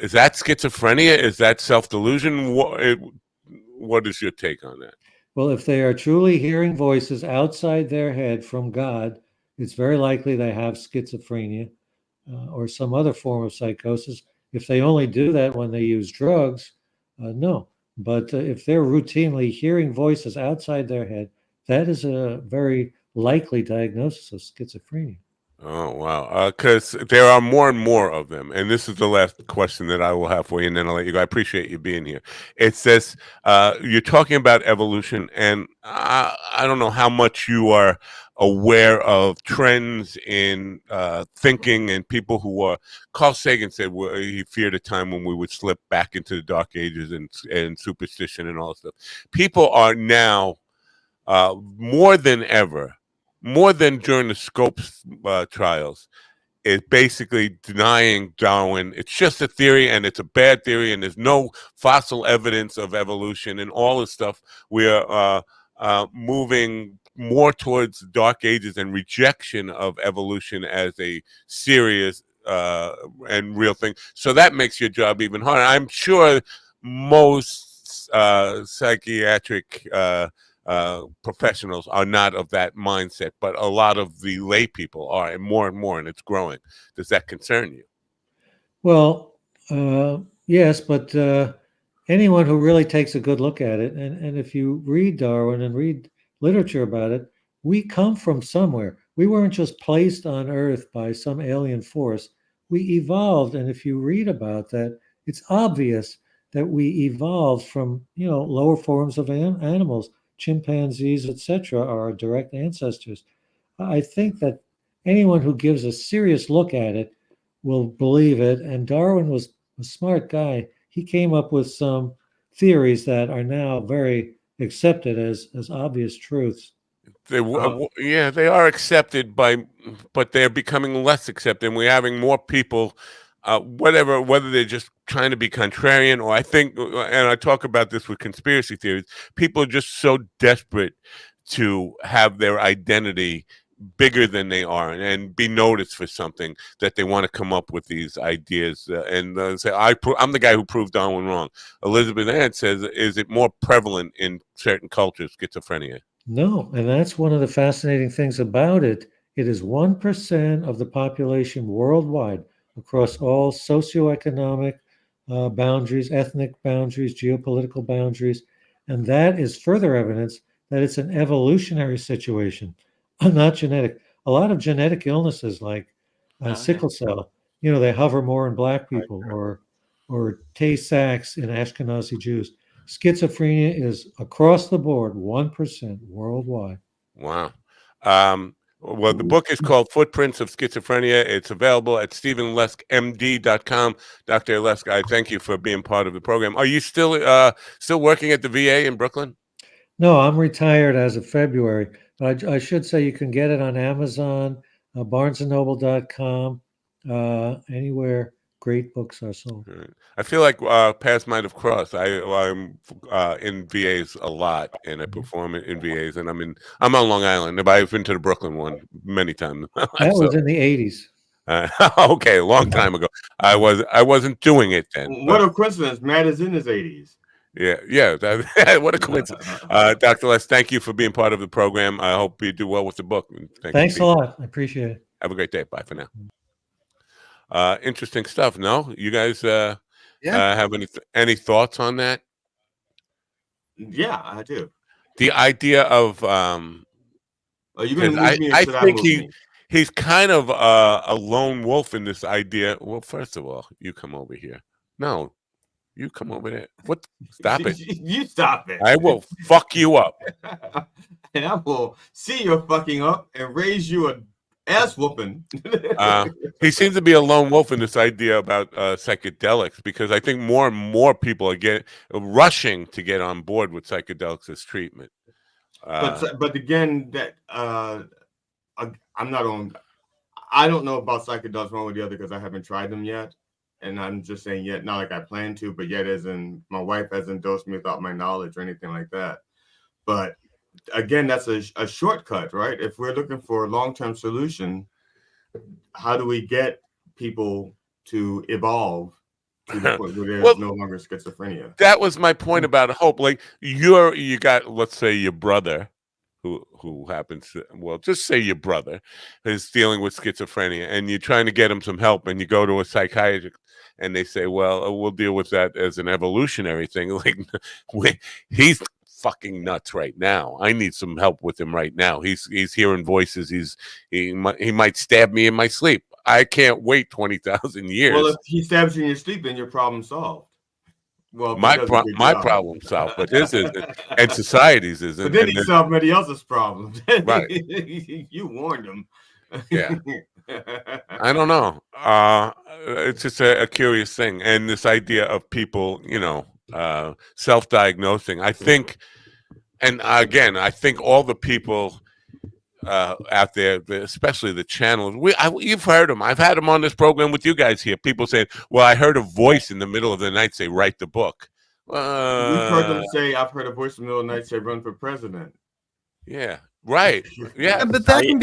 Speaker 6: is that schizophrenia? Is that self-delusion? What is your take on that?
Speaker 16: Well, if they are truly hearing voices outside their head from God, it's very likely they have schizophrenia or some other form of psychosis. If they only do that when they use drugs, no. But if they're routinely hearing voices outside their head, that is a very likely diagnosis of schizophrenia.
Speaker 6: Oh, wow. Because there are more and more of them. And this is the last question that I will have for you, and then I'll let you go. I appreciate you being here. It says, you're talking about evolution, and I don't know how much you are aware of trends in thinking and people who are. Carl Sagan said he feared a time when we would slip back into the dark ages and superstition and all that stuff. People are now, more than ever, more than during the Scopes trials, is basically denying Darwin. It's just a theory, and it's a bad theory, and there's no fossil evidence of evolution and all this stuff. We're moving more towards dark ages and rejection of evolution as a serious and real thing. So that makes your job even harder. I'm sure most psychiatric professionals are not of that mindset, but a lot of the lay people are, and more, and it's growing. Does that concern you?
Speaker 16: Well, yes, but anyone who really takes a good look at it, and if you read Darwin and read literature about it, we come from somewhere. We weren't just placed on Earth by some alien force. We evolved, and if you read about that, it's obvious that we evolved from, lower forms of animals. Chimpanzees, etc., are our direct ancestors. I think that anyone who gives a serious look at it will believe it. And Darwin was a smart guy. He came up with some theories that are now very accepted as obvious truths.
Speaker 6: They are accepted but they're becoming less accepted. And we're having more people, whether they're just trying to be contrarian, or I think, and I talk about this with conspiracy theories, people are just so desperate to have their identity bigger than they are and be noticed for something that they want to come up with these ideas and say, I'm the guy who proved Darwin wrong. Elizabeth Ann says, is it more prevalent in certain cultures, schizophrenia?
Speaker 16: No, and that's one of the fascinating things about it. It is 1% of the population worldwide across all socioeconomic boundaries, ethnic boundaries, geopolitical boundaries. And that is further evidence that it's an evolutionary situation, not genetic. A lot of genetic illnesses like sickle cell, they hover more in Black people, or Tay-Sachs in Ashkenazi Jews. Schizophrenia is across the board, 1% worldwide.
Speaker 6: Wow. Well, the book is called Footprints of Schizophrenia. It's available at StephenLeskMD.com. Dr. Lesk, I thank you for being part of the program. Are you still working at the VA in Brooklyn?
Speaker 16: No, I'm retired as of February. But I should say you can get it on Amazon, BarnesandNoble.com, anywhere great books are sold.
Speaker 6: I feel like paths might have crossed. I'm in VAs a lot, and I perform in VAs, and I'm on Long Island. But I've been to the Brooklyn one many times.
Speaker 16: That was in the 80s.
Speaker 6: Okay, a long time ago. I wasn't doing it then.
Speaker 14: What a coincidence! Matt is in his 80s.
Speaker 6: Yeah. What a coincidence. Dr. Les, thank you for being part of the program. I hope you do well with the book.
Speaker 16: Thanks a lot. I appreciate it.
Speaker 6: Have a great day. Bye for now. Interesting stuff. No, you guys have any thoughts on that?
Speaker 14: Yeah, I do.
Speaker 6: The idea of
Speaker 14: are you going to move me?
Speaker 6: I think he's kind of a lone wolf in this idea. Well, first of all, you come over here. No, you come over there. What? Stop it.
Speaker 14: You stop it.
Speaker 6: I will fuck you up.
Speaker 14: And I will see your fucking up and raise you a ass whooping.
Speaker 6: He seems to be a lone wolf in this idea about psychedelics, because I think more and more people are rushing to get on board with psychedelics as treatment.
Speaker 14: But again, that I'm not on. I don't know about psychedelics one or the other because I haven't tried them yet, and I'm just saying yet, not like I plan to, but yet as in my wife hasn't dosed me without my knowledge or anything like that. But again, that's a shortcut, right? If we're looking for a long-term solution, how do we get people to evolve to the point where there's no longer schizophrenia?
Speaker 6: That was my point about hope. Like you got, let's say, your brother, who happens to, well, just say your brother is dealing with schizophrenia, and you're trying to get him some help, and you go to a psychiatrist, and they say, well, we'll deal with that as an evolutionary thing. Like, he's fucking nuts right now. I need some help with him right now. He's hearing voices. He might stab me in my sleep. I can't wait 20,000 years.
Speaker 14: Well, if he stabs you in your sleep, then your problem solved. Well,
Speaker 6: my problem solved, but his isn't, and society's isn't.
Speaker 14: But then he solved somebody else's problems.
Speaker 6: Right.
Speaker 14: You warned him.
Speaker 6: Yeah. I don't know. It's just a curious thing. And this idea of people, self-diagnosing. I think, and again, I think all the people out there, especially the channels, you've heard them. I've had them on this program with you guys here. People saying, well, I heard a voice in the middle of the night say, write the book.
Speaker 14: We've heard them say, I've heard a voice in the middle of the night say, run for president.
Speaker 6: Yeah, right. Yeah,
Speaker 13: but that can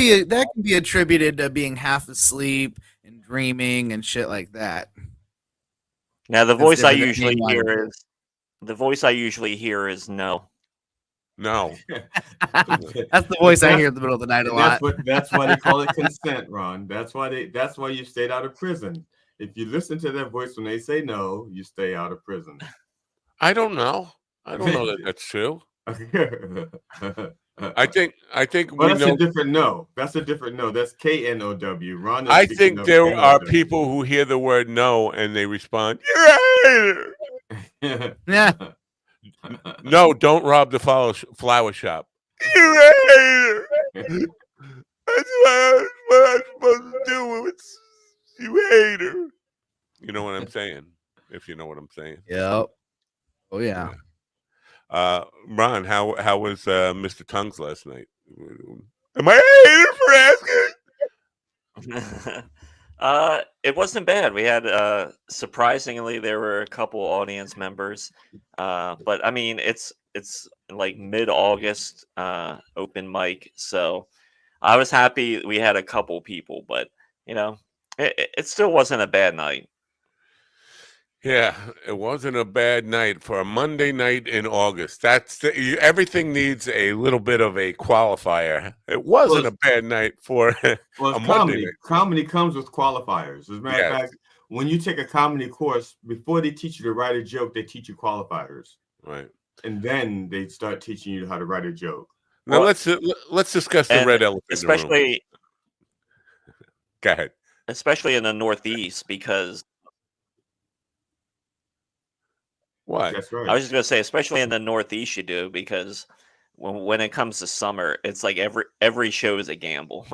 Speaker 13: be attributed to being half asleep and dreaming and shit like that.
Speaker 15: Now the voice I usually hear is no.
Speaker 6: No.
Speaker 13: That's the voice I hear in the middle of the night a lot.
Speaker 14: That's why they call it consent, Ron. That's why you stayed out of prison. If you listen to that voice when they say no, you stay out of prison.
Speaker 6: I don't know that that's true. I think
Speaker 14: well, that's a different no. That's a different no. That's KNOW. Ron.
Speaker 6: I think there are people who hear the word no and they respond, "You're a hater."
Speaker 13: Yeah.
Speaker 6: No, don't rob the flower shop. You're a hater. That's what I'm supposed to do. It's you hater. You know what I'm saying? If you know what I'm saying.
Speaker 13: Yep. Oh yeah.
Speaker 6: Ron, how was Mr. Tongues last night? Am I a hater for asking?
Speaker 15: It wasn't bad. We had surprisingly there were a couple audience members, but I mean it's like mid-August open mic, so I was happy we had a couple people, but it still wasn't a bad night.
Speaker 6: Yeah, it wasn't a bad night for a Monday night in August. Everything needs a little bit of a qualifier. It wasn't a bad night for a Monday night.
Speaker 14: Comedy comes with qualifiers. As a matter of fact, when you take a comedy course, before they teach you to write a joke, they teach you qualifiers.
Speaker 6: Right.
Speaker 14: And then they start teaching you how to write a joke.
Speaker 6: Now let's discuss the red elephant in the room. Go ahead.
Speaker 15: Especially in the Northeast, because
Speaker 6: what?
Speaker 14: That's right.
Speaker 15: I was just gonna say, especially in the Northeast, you do, because when it comes to summer, it's like every show is a gamble.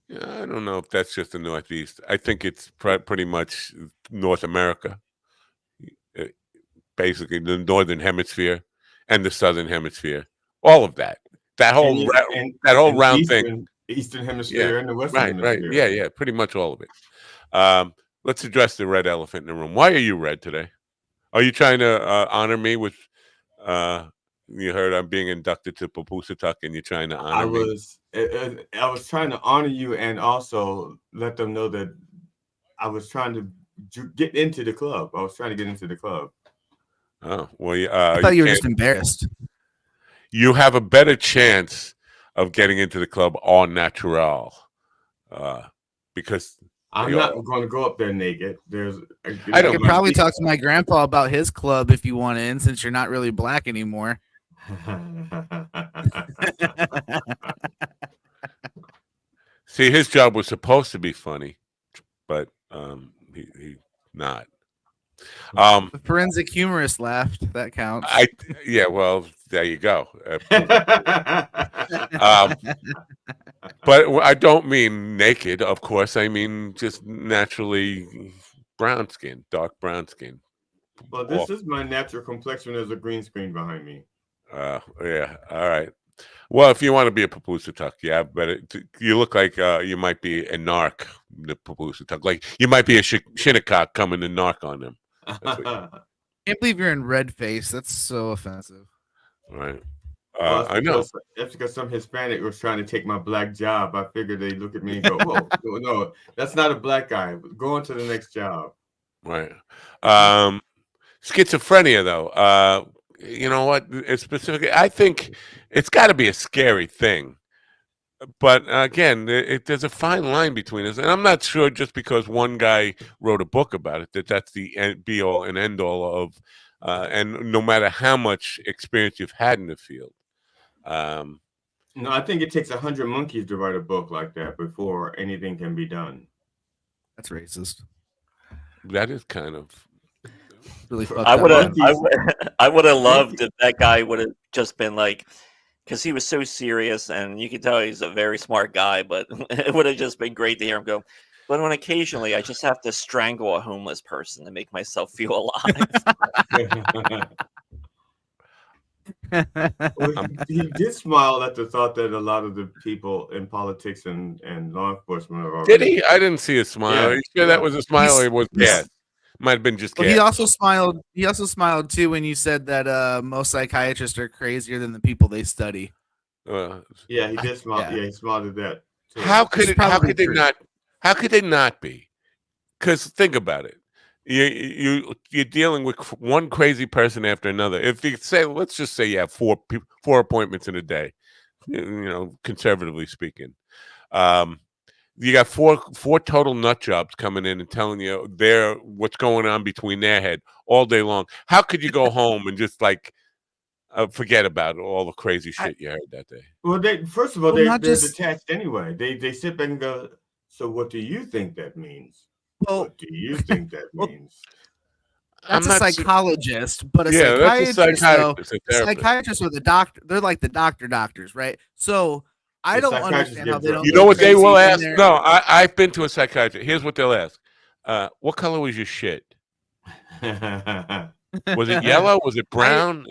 Speaker 6: Yeah, I don't know if that's just the Northeast. I think it's pretty much North America, basically the Northern Hemisphere and the Southern Hemisphere. All of that whole round thing.
Speaker 14: Eastern Hemisphere and the Western Hemisphere.
Speaker 6: Right. Yeah. Pretty much all of it. Let's address the red elephant in the room. Why are you red today? Are you trying to honor me with? You heard I'm being inducted to Papoosatuk, and you're trying to honor me.
Speaker 14: I was trying to honor you, and also let them know that I was trying to get into the club. I was trying to get into the club.
Speaker 6: Oh well,
Speaker 13: I thought you were just embarrassed.
Speaker 6: You have a better chance of getting into the club en natural, because
Speaker 14: I'm not going to go up there naked.
Speaker 13: I could probably talk to my grandpa about his club if you want in, since you're not really black anymore.
Speaker 6: See, his job was supposed to be funny, but he not.
Speaker 13: The forensic humorist laughed. That counts.
Speaker 6: Yeah, well, there you go. But I don't mean naked, of course. I mean just naturally brown skin, dark brown skin.
Speaker 14: Well, this is my natural complexion. There's a green screen behind me.
Speaker 6: Yeah. All right. Well, if you want to be a Papoose-a-Tuck, yeah, but you look like you might be a narc, the Papoose-a-Tuck. Like you might be a Shinnecock coming to narc on them.
Speaker 13: Can't believe you're in red face. That's so offensive.
Speaker 6: Right.
Speaker 14: I know. That's because some Hispanic was trying to take my black job. I figured they'd look at me and go, "Whoa, no, that's not a black guy. Go on to the next job."
Speaker 6: Right. Schizophrenia, though. You know what? It's specific. I think it's got to be a scary thing. But again, there's a fine line between us, and I'm not sure just because one guy wrote a book about it that's the be all and end all of. And no matter how much experience you've had in the field.
Speaker 14: No, I think it takes 100 monkeys to write a book like that before anything can be done.
Speaker 13: That's racist.
Speaker 6: That is kind of
Speaker 13: really fucked
Speaker 15: I
Speaker 13: up.
Speaker 15: would have loved if that guy would have just been like, because he was so serious, and you can tell he's a very smart guy. But it would have just been great to hear him go. But when occasionally I just have to strangle a homeless person to make myself feel alive.
Speaker 14: Well, he did smile at the thought that a lot of the people in politics and law enforcement are already...
Speaker 6: Did he? I didn't see a smile.
Speaker 14: Yeah,
Speaker 6: Are you sure that was a smile or it was gas? Might have been just gas.
Speaker 13: He also smiled. He also smiled too when you said that most psychiatrists are crazier than the people they study.
Speaker 14: Yeah, he did smile. Yeah, he smiled at that too.
Speaker 6: How could they not be? Because think about it. You're dealing with one crazy person after another. If you say, let's just say you have four appointments in a day, conservatively speaking, you got four total nut jobs coming in and telling you what's going on between their head all day long. How could you go home and just forget about all the crazy shit you heard that day?
Speaker 14: Well, first of all, they're detached anyway. They sit back and go, so what do you think that means?
Speaker 13: Well,
Speaker 14: what do you think that means?
Speaker 13: That's a psychologist, but psychiatrists are the doctor. They're like the doctors, right? So I don't understand how they don't.
Speaker 6: You know what they will ask? No, I've been to a psychiatrist. Here's what they'll ask: what color was your shit? Was it yellow? Was it brown?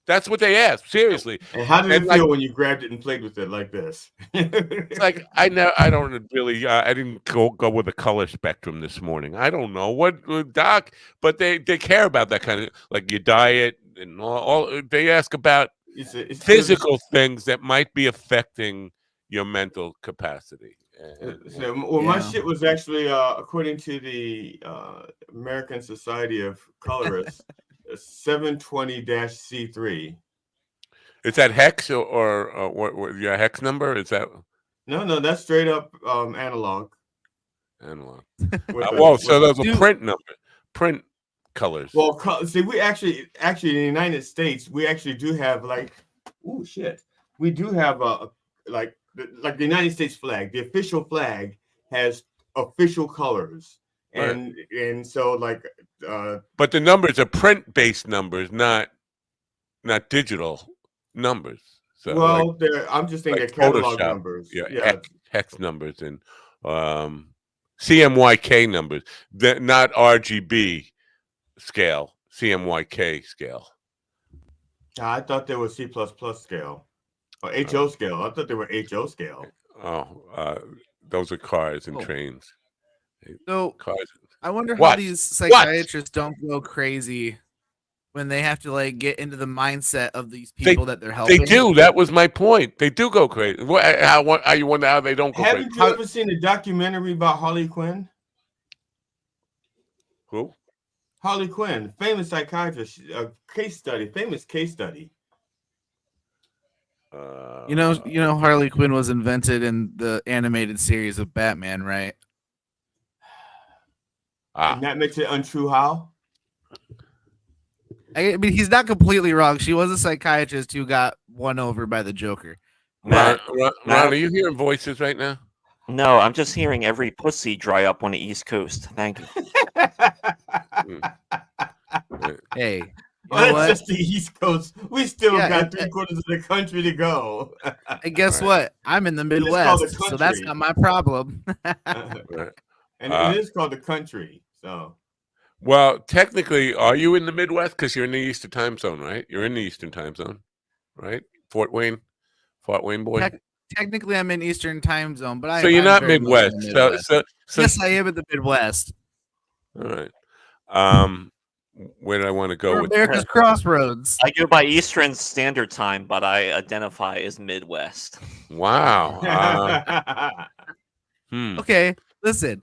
Speaker 6: That's what they ask. Seriously.
Speaker 14: And how did it feel when you grabbed it and played with it like this?
Speaker 6: It's like I don't really. I didn't go with a color spectrum this morning. I don't know what doc, but they care about that kind of like your diet and all. They ask about physical things that might be affecting your mental capacity.
Speaker 14: My shit was actually according to the American Society of Colorists. 720-C3.
Speaker 6: Is that hex or what your hex number? Is that?
Speaker 14: No, that's straight up analog.
Speaker 6: So those are print colors.
Speaker 14: Well, see, we actually in the United States, we actually do have we do have like the United States flag. The official flag has official colors. And so
Speaker 6: but the numbers are print-based numbers, not digital numbers. So
Speaker 14: I'm just thinking catalog numbers.
Speaker 6: Yeah. Hex numbers and CMYK numbers. Not RGB scale, CMYK scale.
Speaker 14: I thought they were C++ scale or HO scale. I thought they were HO scale.
Speaker 6: Those are cars and trains.
Speaker 13: So I wonder how these psychiatrists don't go crazy when they have to get into the mindset of these people that they're helping.
Speaker 6: They do. That was my point. They do go crazy. How you wonder how they don't go crazy?
Speaker 14: Haven't you ever seen a documentary about Harley Quinn?
Speaker 6: Who?
Speaker 14: Harley Quinn, famous psychiatrist, famous case study.
Speaker 13: You know, Harley Quinn was invented in the animated series of Batman, right?
Speaker 14: And that makes it untrue. How?
Speaker 13: I mean, he's not completely wrong. She was a psychiatrist who got won over by the Joker.
Speaker 6: Ron, are you hearing voices right now?
Speaker 15: No, I'm just hearing every pussy dry up on the East Coast. Thank you.
Speaker 13: Hey,
Speaker 14: well, it's just the East Coast. We still got 3/4 of the country to go.
Speaker 13: And guess what? I'm in the Midwest, so that's not my problem.
Speaker 14: And it is called the country. So,
Speaker 6: well, technically, are you in the Midwest? Because you're in the Eastern time zone, right? You're in the Eastern time zone, right? Fort Wayne boy.
Speaker 13: Technically, I'm in Eastern time zone, but
Speaker 6: so you're not Midwest. So
Speaker 13: yes, I am in the Midwest.
Speaker 6: All right. Where did I want to go
Speaker 13: We're
Speaker 6: with
Speaker 13: America's crossroads?
Speaker 15: I go by Eastern Standard Time, but I identify as Midwest.
Speaker 6: Wow.
Speaker 13: Okay, listen.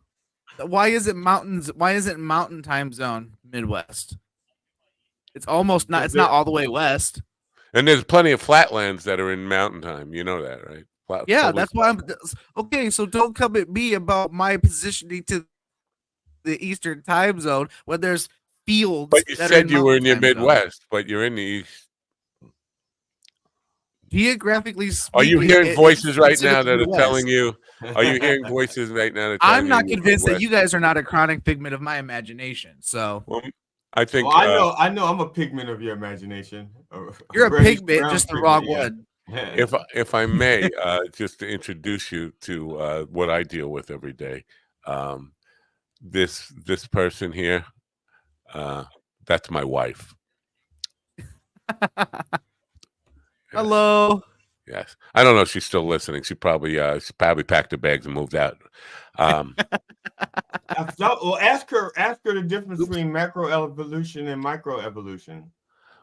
Speaker 13: Why is it mountains? Why isn't mountain time zone Midwest? It's almost not. It's not all the way west.
Speaker 6: And there's plenty of flatlands that are in mountain time. You know that, right?
Speaker 13: Yeah, that's why I'm okay. So don't come at me about my positioning to the Eastern time zone when there's fields.
Speaker 6: But you said you were in your Midwest, but you're in the East.
Speaker 13: Geographically speaking,
Speaker 6: are you hearing voices right now that are telling you? Are you hearing voices right now that are telling
Speaker 13: I'm not
Speaker 6: you
Speaker 13: convinced that you guys are not a chronic figment of my imagination. So
Speaker 6: I think
Speaker 14: I know I'm a pigment of your imagination.
Speaker 13: You're a pigment, just the wrong one.
Speaker 6: If I may, just to introduce you to what I deal with every day, this person here, that's my wife.
Speaker 13: Hello.
Speaker 6: Yes, I don't know if she's still listening. She probably packed her bags and moved out.
Speaker 14: Well, ask her the difference between macroevolution and microevolution.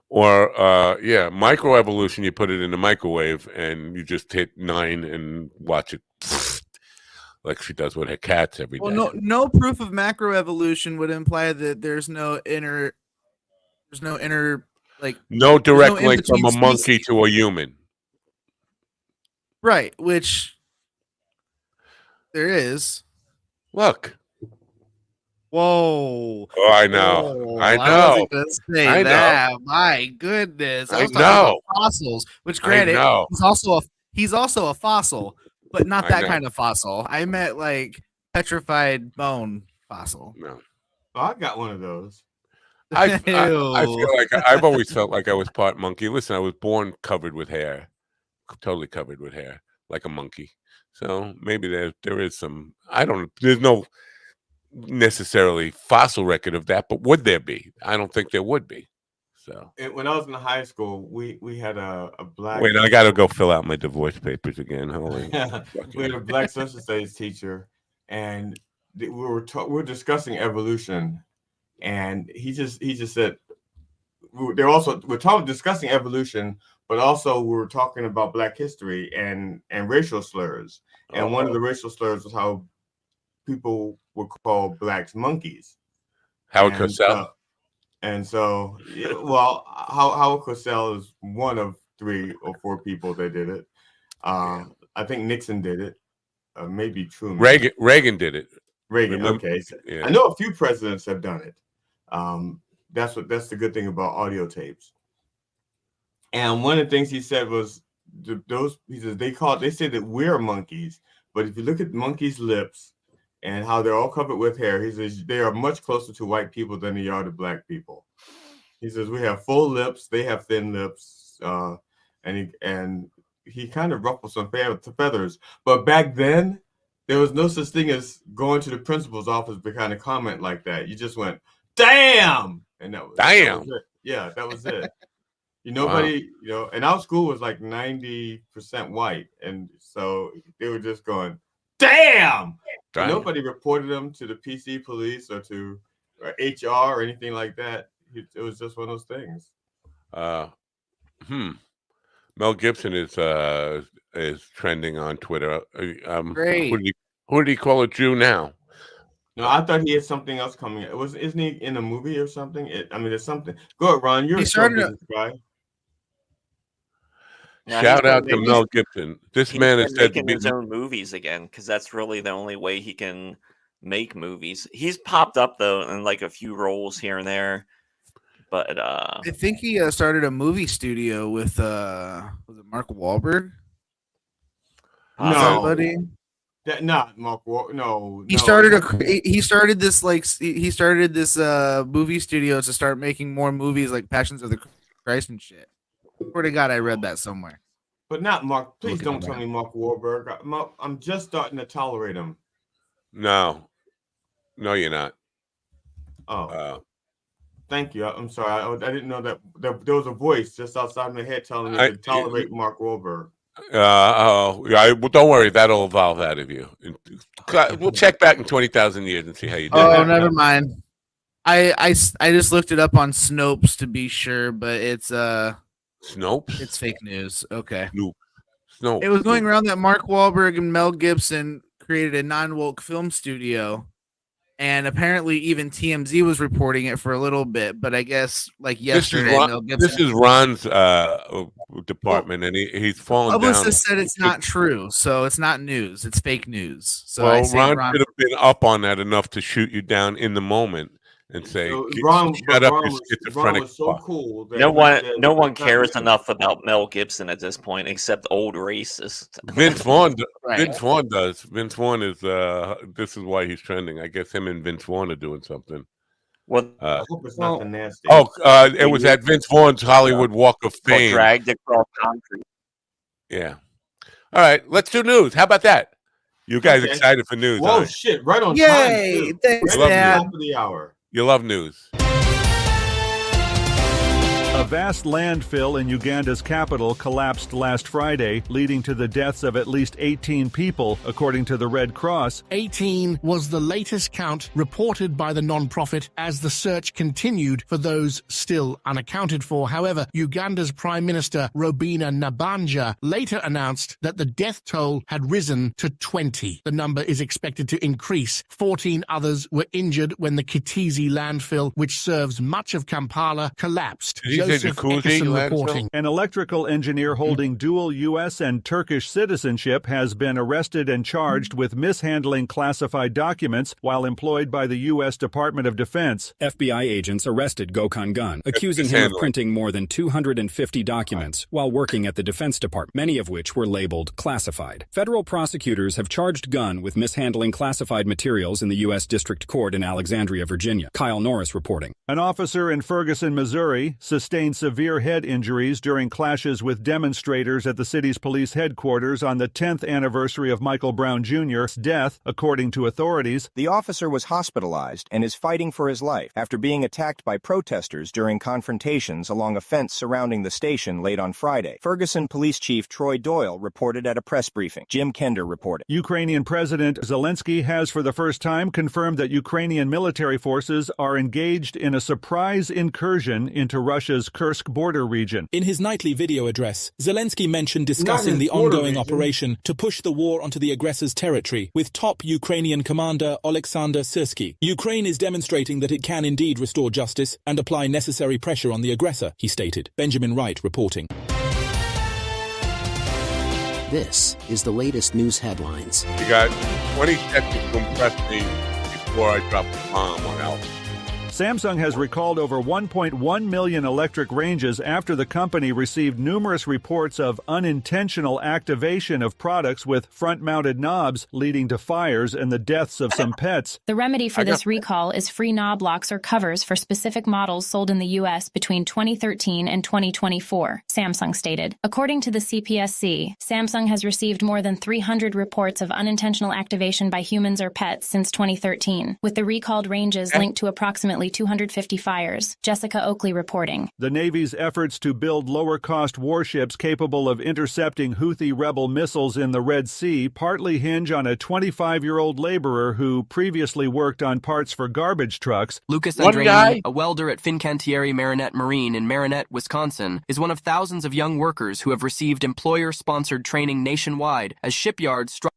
Speaker 6: Or microevolution. You put it in the microwave and you just hit 9 and watch it, like she does with her cats every day.
Speaker 13: Well, no proof of macroevolution would imply that there's no inner like
Speaker 6: no direct
Speaker 13: no
Speaker 6: link from a monkey
Speaker 13: species.
Speaker 6: to a human.
Speaker 13: Right, which there is.
Speaker 6: Look.
Speaker 13: Whoa!
Speaker 6: Oh, I know.
Speaker 13: Whoa.
Speaker 6: I know.
Speaker 13: I wasn't gonna say
Speaker 6: I
Speaker 13: that.
Speaker 6: know.
Speaker 13: My goodness!
Speaker 6: I
Speaker 13: was talking
Speaker 6: know.
Speaker 13: about fossils, which granted, he's also a fossil, but not that kind of fossil. I meant like petrified bone fossil.
Speaker 6: No.
Speaker 14: Oh, I got one of those.
Speaker 6: I feel like I've always felt like I was part monkey. Listen, I was born covered with hair, totally covered with hair, like a monkey. So maybe there is some. I don't. There's no necessarily fossil record of that, but would there be? I don't think there would be. So
Speaker 14: when I was in high school, we had a black.
Speaker 6: Wait, I got to go fill out my divorce papers again.
Speaker 14: We had a black social studies teacher, and we were discussing evolution, and he just said we're discussing evolution, but also we were talking about Black history and racial slurs, and one of the racial slurs was how people would call blacks monkeys.
Speaker 6: Howard Cosell.
Speaker 14: And so, well, Howard Cosell is one of 3 or 4 people that did it. I think Nixon did it. Maybe Truman.
Speaker 6: Reagan did it.
Speaker 14: Reagan. Okay. So yeah. I know a few presidents have done it. That's the good thing about audio tapes. And one of the things he said was he says they say that we're monkeys, but if you look at monkeys' lips and how they're all covered with hair, he says they are much closer to white people than they are to black people. He says we have full lips, they have thin lips, and he kind of ruffled some feathers. But back then, there was no such thing as going to the principal's office to kind of comment like that. You just went, "Damn," and that was it. Yeah, that was it. Nobody, and our school was like 90% white, and so they were just going, "Damn!" Nobody reported them to the PC police or to HR or anything like that. It was just one of those things.
Speaker 6: Mel Gibson is trending on Twitter.
Speaker 13: Great.
Speaker 6: Who did he call a Jew now?
Speaker 14: No, I thought he had something else coming. Isn't he in a movie or something? There's something. Go ahead, Ron. You're a show business guy.
Speaker 6: Shout out to Mel Gibson. This man is
Speaker 15: making his own movies again because that's really the only way he can make movies. He's popped up though in like a few roles here and there, but
Speaker 13: I think he started a movie studio with was it Mark Wahlberg?
Speaker 14: No,
Speaker 13: somebody.
Speaker 14: That not Mark Wahlberg. No,
Speaker 13: He started this movie studio to start making more movies like Passions of the Christ and shit. Swear to God, I read that somewhere.
Speaker 14: But not Mark. Please don't tell me Mark Wahlberg. I'm just starting to tolerate him.
Speaker 6: No, you're not.
Speaker 14: Oh, thank you. I'm sorry. I didn't know that there was a voice just outside my head telling me to tolerate Mark Wahlberg.
Speaker 6: Don't worry. That'll evolve out of you. We'll check back in 20,000 years and see how you do.
Speaker 13: Oh, never mind. I just looked it up on Snopes to be sure, but it's
Speaker 6: Snopes.
Speaker 13: It's fake news. Okay.
Speaker 6: Snopes.
Speaker 13: It was going around that Mark Wahlberg and Mel Gibson created a non-woke film studio, and apparently even TMZ was reporting it for a little bit. But I guess like yesterday, Mel Gibson.
Speaker 6: This is Ron's department, and he's fallen down.
Speaker 13: Publicist said it's not true, so it's not news. It's fake news. So
Speaker 6: Ron should have been up on that enough to shoot you down in the moment and say, "Shut up, you schizophrenic."
Speaker 14: Was so cool
Speaker 15: no one cares enough about Mel Gibson at this point, except old racist
Speaker 6: Vince Vaughn. Vince Vaughn does. Vince Vaughn is. This is why he's trending. I guess him and Vince Vaughn are doing something.
Speaker 15: What?
Speaker 14: I hope it's nothing nasty.
Speaker 6: It was at Vince Vaughn's Hollywood Walk of Fame.
Speaker 15: Dragged across country.
Speaker 6: Yeah. All right, let's do news. How about that? You guys excited for news?
Speaker 14: Whoa, shit! Right on time.
Speaker 13: Yay! Thanks, Dad.
Speaker 14: Top of the hour.
Speaker 6: You love news.
Speaker 1: A vast landfill in Uganda's capital collapsed last Friday, leading to the deaths of at least 18 people, according to the Red Cross.
Speaker 5: 18 was the latest count reported by the non-profit as the search continued for those still unaccounted for. However, Uganda's Prime Minister Robina Nabanja later announced that the death toll had risen to 20. The number is expected to increase. 14 others were injured when the Kitizi landfill, which serves much of Kampala, collapsed. Reporting.
Speaker 1: An electrical engineer holding dual U.S. and Turkish citizenship has been arrested and charged with mishandling classified documents while employed by the U.S. Department of Defense.
Speaker 4: FBI agents arrested Gokhan Gun, accusing him of printing more than 250 documents while working at the Defense Department, many of which were labeled classified. Federal prosecutors have charged Gun with mishandling classified materials in the U.S. District Court in Alexandria, Virginia. Kyle Norris reporting.
Speaker 1: An officer in Ferguson, Missouri, sustained severe head injuries during clashes with demonstrators at the city's police headquarters on the 10th anniversary of Michael Brown Jr.'s death, according to authorities.
Speaker 3: The officer was hospitalized and is fighting for his life after being attacked by protesters during confrontations along a fence surrounding the station late on Friday. Ferguson Police Chief Troy Doyle reported at a press briefing. Jim Kender reported.
Speaker 1: Ukrainian President Zelensky has for the first time confirmed that Ukrainian military forces are engaged in a surprise incursion into Russia's Kursk border region.
Speaker 2: In his nightly video address, Zelensky mentioned discussing the ongoing operation to push the war onto the aggressor's territory with top Ukrainian commander Oleksandr Syrsky. Ukraine is demonstrating that it can indeed restore justice and apply necessary pressure on the aggressor, he stated. Benjamin Wright reporting.
Speaker 17: This is the latest news headlines.
Speaker 6: You got 20 seconds to impress me before I drop the bomb on Alpha.
Speaker 1: Samsung has recalled over 1.1 million electric ranges after the company received numerous reports of unintentional activation of products with front-mounted knobs, leading to fires and the deaths of some pets.
Speaker 18: The remedy for this recall is free knob locks or covers for specific models sold in the U.S. between 2013 and 2024, Samsung stated. According to the CPSC, Samsung has received more than 300 reports of unintentional activation by humans or pets since 2013, with the recalled ranges linked to approximately 250 fires. Jessica Oakley reporting.
Speaker 1: The Navy's efforts to build lower-cost warships capable of intercepting Houthi rebel missiles in the Red Sea partly hinge on a 25-year-old laborer who previously worked on parts for garbage trucks.
Speaker 19: Lucas Andrini, a welder at Fincantieri Marinette Marine in Marinette, Wisconsin, is one of thousands of young workers who have received employer-sponsored training nationwide as shipyards struggle.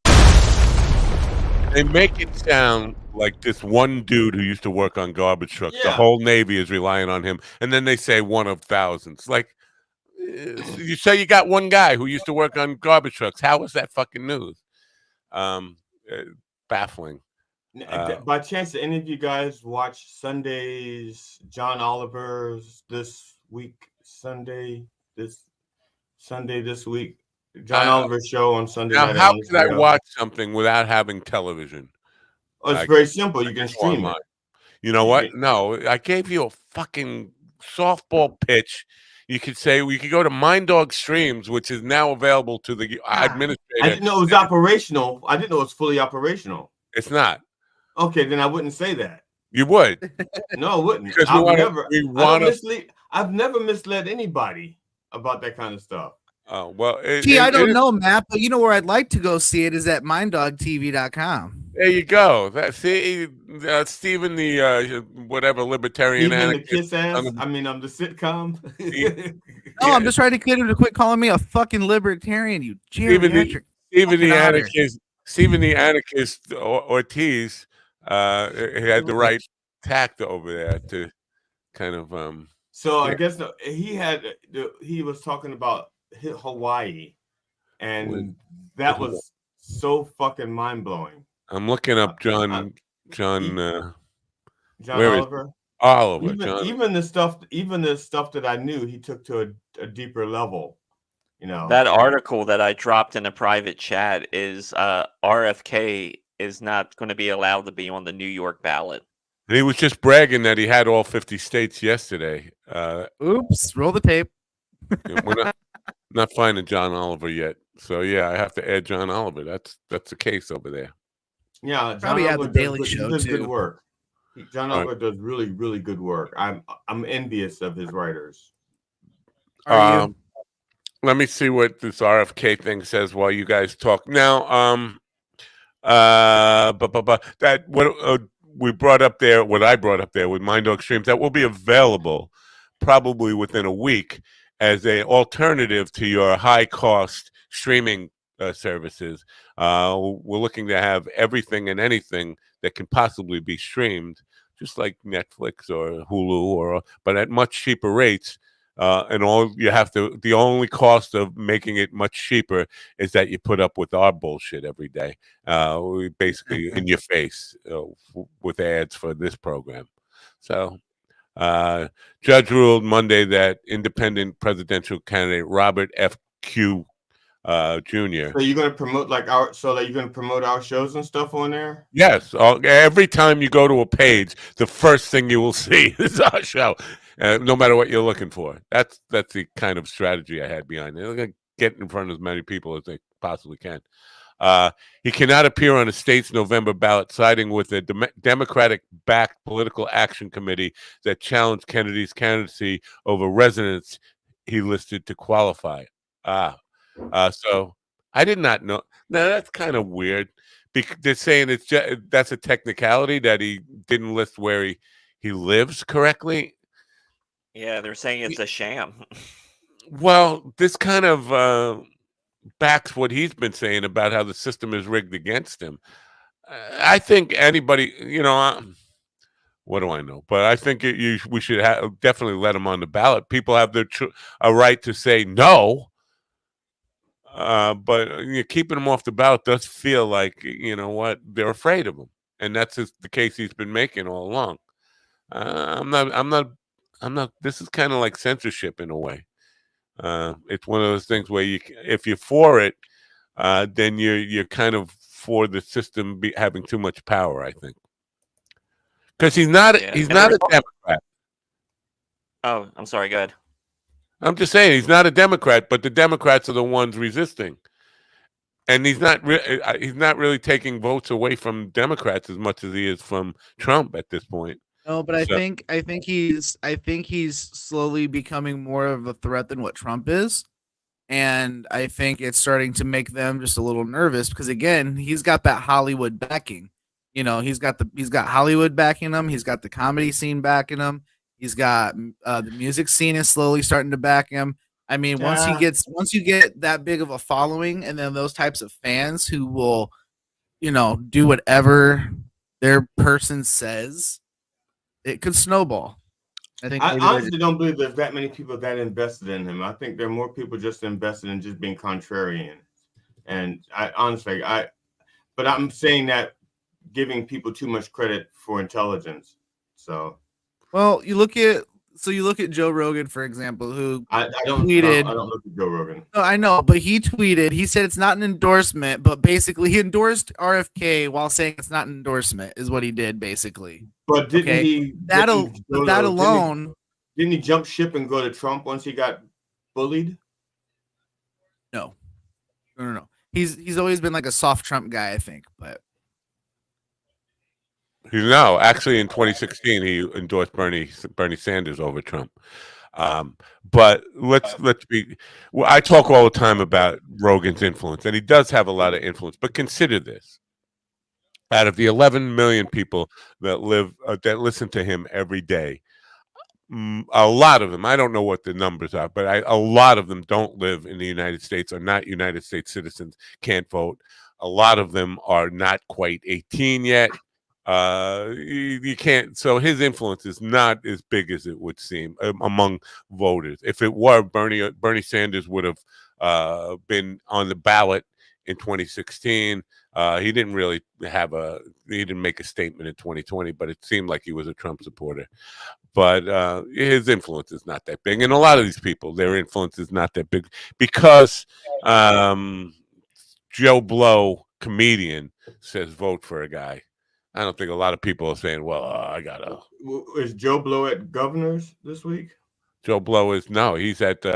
Speaker 6: They make it sound like this one dude who used to work on garbage trucks. Yeah. The whole Navy is relying on him. And then they say one of thousands. Like, you say you got one guy who used to work on garbage trucks. How is that fucking news? Baffling.
Speaker 14: By chance, did any of you guys watch Sunday's John Oliver's this week? Sunday this week? John Oliver's show on Sunday
Speaker 6: Now,
Speaker 14: night
Speaker 6: how
Speaker 14: on
Speaker 6: could I
Speaker 14: HBO.
Speaker 6: watch something without having television?
Speaker 14: Oh, it's very simple. You can stream it.
Speaker 6: You know what? No, I gave you a fucking softball pitch. You could say we could go to Mind Dog Streams, which is now available to the administrator.
Speaker 14: I didn't know it was operational. I didn't know it was fully operational.
Speaker 6: It's not.
Speaker 14: Okay, then I wouldn't say that.
Speaker 6: You would.
Speaker 14: No, I wouldn't.
Speaker 6: Because
Speaker 14: I've never misled anybody about that kind of stuff.
Speaker 6: Oh, well.
Speaker 13: I don't know, Matt, but you know where I'd like to go see it is at minddogtv.com.
Speaker 6: There you go. Stephen, the whatever libertarian
Speaker 14: Stephen
Speaker 6: anarchist.
Speaker 14: The kiss ass. I mean, I'm the sitcom.
Speaker 13: No, I'm just trying to get him to quit calling me a fucking libertarian. You geriatric.
Speaker 6: Stephen the anarchist Ortiz had the right tact over there to kind of.
Speaker 14: So I guess he was talking about Hawaii, and that was so fucking mind blowing.
Speaker 6: I'm looking up John
Speaker 14: Oliver.
Speaker 6: Oliver.
Speaker 14: Even the stuff that I knew, he took to a deeper level. You know,
Speaker 15: that article that I dropped in a private chat is RFK is not going to be allowed to be on the New York ballot.
Speaker 6: And he was just bragging that he had all 50 states yesterday.
Speaker 13: Oops, roll the tape.
Speaker 6: We're not finding John Oliver yet. So yeah, I have to add John Oliver. That's the case over there.
Speaker 14: Yeah,
Speaker 13: probably at the Daily Show
Speaker 14: does
Speaker 13: too.
Speaker 14: Good work. John Oliver does really, really good work. I'm envious of his writers.
Speaker 13: Are you?
Speaker 6: Let me see what this RFK thing says while you guys talk. Now, that what we brought up there, what I brought up there with Mind Dog Streams, that will be available probably within a week as an alternative to your high-cost streaming services. We're looking to have everything and anything that can possibly be streamed, just like Netflix or Hulu, but at much cheaper rates. And the only cost of making it much cheaper is that you put up with our bullshit every day, basically in your face with ads for this program. So, judge ruled Monday that independent presidential candidate Robert F. Q. Jr.
Speaker 14: So you're going to promote you're going to promote our shows and stuff on there?
Speaker 6: Yes. Every time you go to a page, the first thing you will see is our show. No matter what you're looking for. That's the kind of strategy I had behind it. They're going to get in front of as many people as they possibly can. He cannot appear on a state's November ballot, siding with the Democratic-backed political action committee that challenged Kennedy's candidacy over residents he listed to qualify. So I did not know. Now that's kind of weird. Because they're saying that's a technicality that he didn't list where he lives correctly.
Speaker 15: Yeah, they're saying it's a sham.
Speaker 6: Well, this kind of backs what he's been saying about how the system is rigged against him. I think anybody, what do I know? But I think we should definitely let him on the ballot. People have a right to say no. But keeping him off the ballot does feel like, they're afraid of him. And that's the case he's been making all along. I'm not, this is kind of like censorship in a way. It's one of those things where if you're for it, then you're kind of for the system having too much power, I think. Because he's not a Democrat.
Speaker 15: Oh, I'm sorry, go ahead.
Speaker 6: I'm just saying he's not a Democrat, but the Democrats are the ones resisting, and he's not really taking votes away from Democrats as much as he is from Trump at this point.
Speaker 13: No, but I think he's slowly becoming more of a threat than what Trump is, and I think it's starting to make them just a little nervous because again, he's got that Hollywood backing. He's got Hollywood backing him. He's got the comedy scene backing him. He's got the music scene is slowly starting to back him. I mean, once you get that big of a following, and then those types of fans who will, do whatever their person says, it could snowball.
Speaker 14: I honestly don't believe there's that many people that invested in him. I think there are more people just invested in just being contrarian. And but I'm saying that giving people too much credit for intelligence. So.
Speaker 13: Well, you look at so you look at Joe Rogan, for example, who
Speaker 14: I don't
Speaker 13: tweeted.
Speaker 14: I don't look at Joe Rogan.
Speaker 13: No, I know, but he tweeted. He said it's not an endorsement, but basically he endorsed RFK while saying it's not an endorsement. Is what he did basically.
Speaker 14: But didn't he?
Speaker 13: That
Speaker 14: Didn't
Speaker 13: alone.
Speaker 14: Didn't he jump ship and go to Trump once he got bullied?
Speaker 13: No. He's always been like a soft Trump guy, I think, but.
Speaker 6: No, actually, in 2016, he endorsed Bernie Sanders over Trump. But let's be. Well, I talk all the time about Rogan's influence, and he does have a lot of influence. But consider this: out of the 11 million people that listen to him every day, a lot of them, I don't know what the numbers are, but a lot of them don't live in the United States, are not United States citizens, can't vote. A lot of them are not quite 18 yet. You can't. So his influence is not as big as it would seem among voters. If it were, Bernie Sanders would have been on the ballot in 2016. He didn't really he didn't make a statement in 2020, but it seemed like he was a Trump supporter. But his influence is not that big, and a lot of these people, their influence is not that big because Joe Blow, comedian, says vote for a guy. I don't think a lot of people are saying, well, I gotta.
Speaker 14: Is Joe Blow at Governor's this week?
Speaker 6: Joe Blow is he's at what's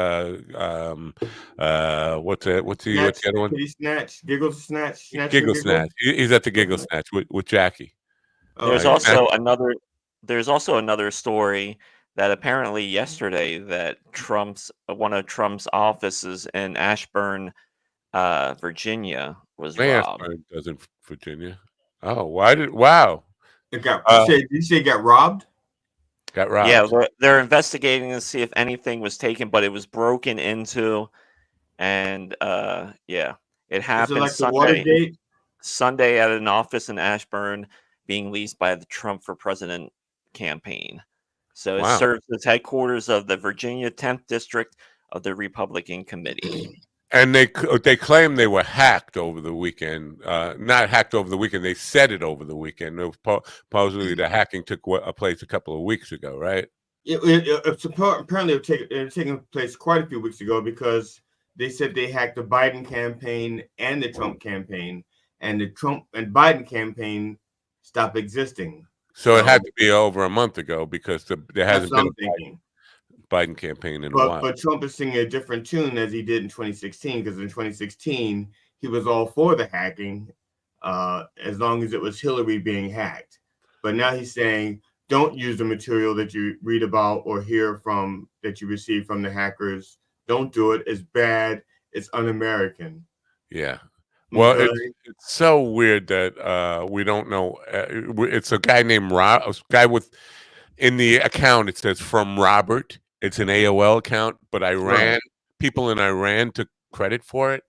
Speaker 6: the other one?
Speaker 14: Giggle Snatch.
Speaker 6: He's at the Giggle Snatch with Jackie.
Speaker 15: There's also another story that apparently yesterday that one of Trump's offices in Ashburn, Virginia was robbed.
Speaker 6: Ashburn doesn't Virginia. Oh, wow.
Speaker 14: It got did you say it got robbed?
Speaker 6: Got robbed.
Speaker 15: Yeah, they're investigating to see if anything was taken, but it was broken into, and it happened
Speaker 14: like
Speaker 15: Sunday at an office in Ashburn being leased by the Trump for President campaign. So it serves as headquarters of the Virginia 10th District of the Republican Committee.
Speaker 6: And they claim they were hacked over the weekend. Not hacked over the weekend. They said it over the weekend. Supposedly the hacking took place a couple of weeks ago, right?
Speaker 14: Apparently it had taken place quite a few weeks ago because they said they hacked the Biden campaign and the Trump campaign, and the Trump and Biden campaign stopped existing.
Speaker 6: So it had to be over a month ago because there hasn't been a Biden campaign in a while.
Speaker 14: But Trump is singing a different tune as he did in 2016, because in 2016 he was all for the hacking as long as it was Hillary being hacked. But now he's saying, don't use the material that you read about or hear from that you receive from the hackers. Don't do it. It's bad. It's un-American.
Speaker 6: Yeah. Well, it's so weird that we don't know. It's a guy named Rob, a guy with, in the account it says from Robert. It's an AOL account, but people in Iran took credit for it.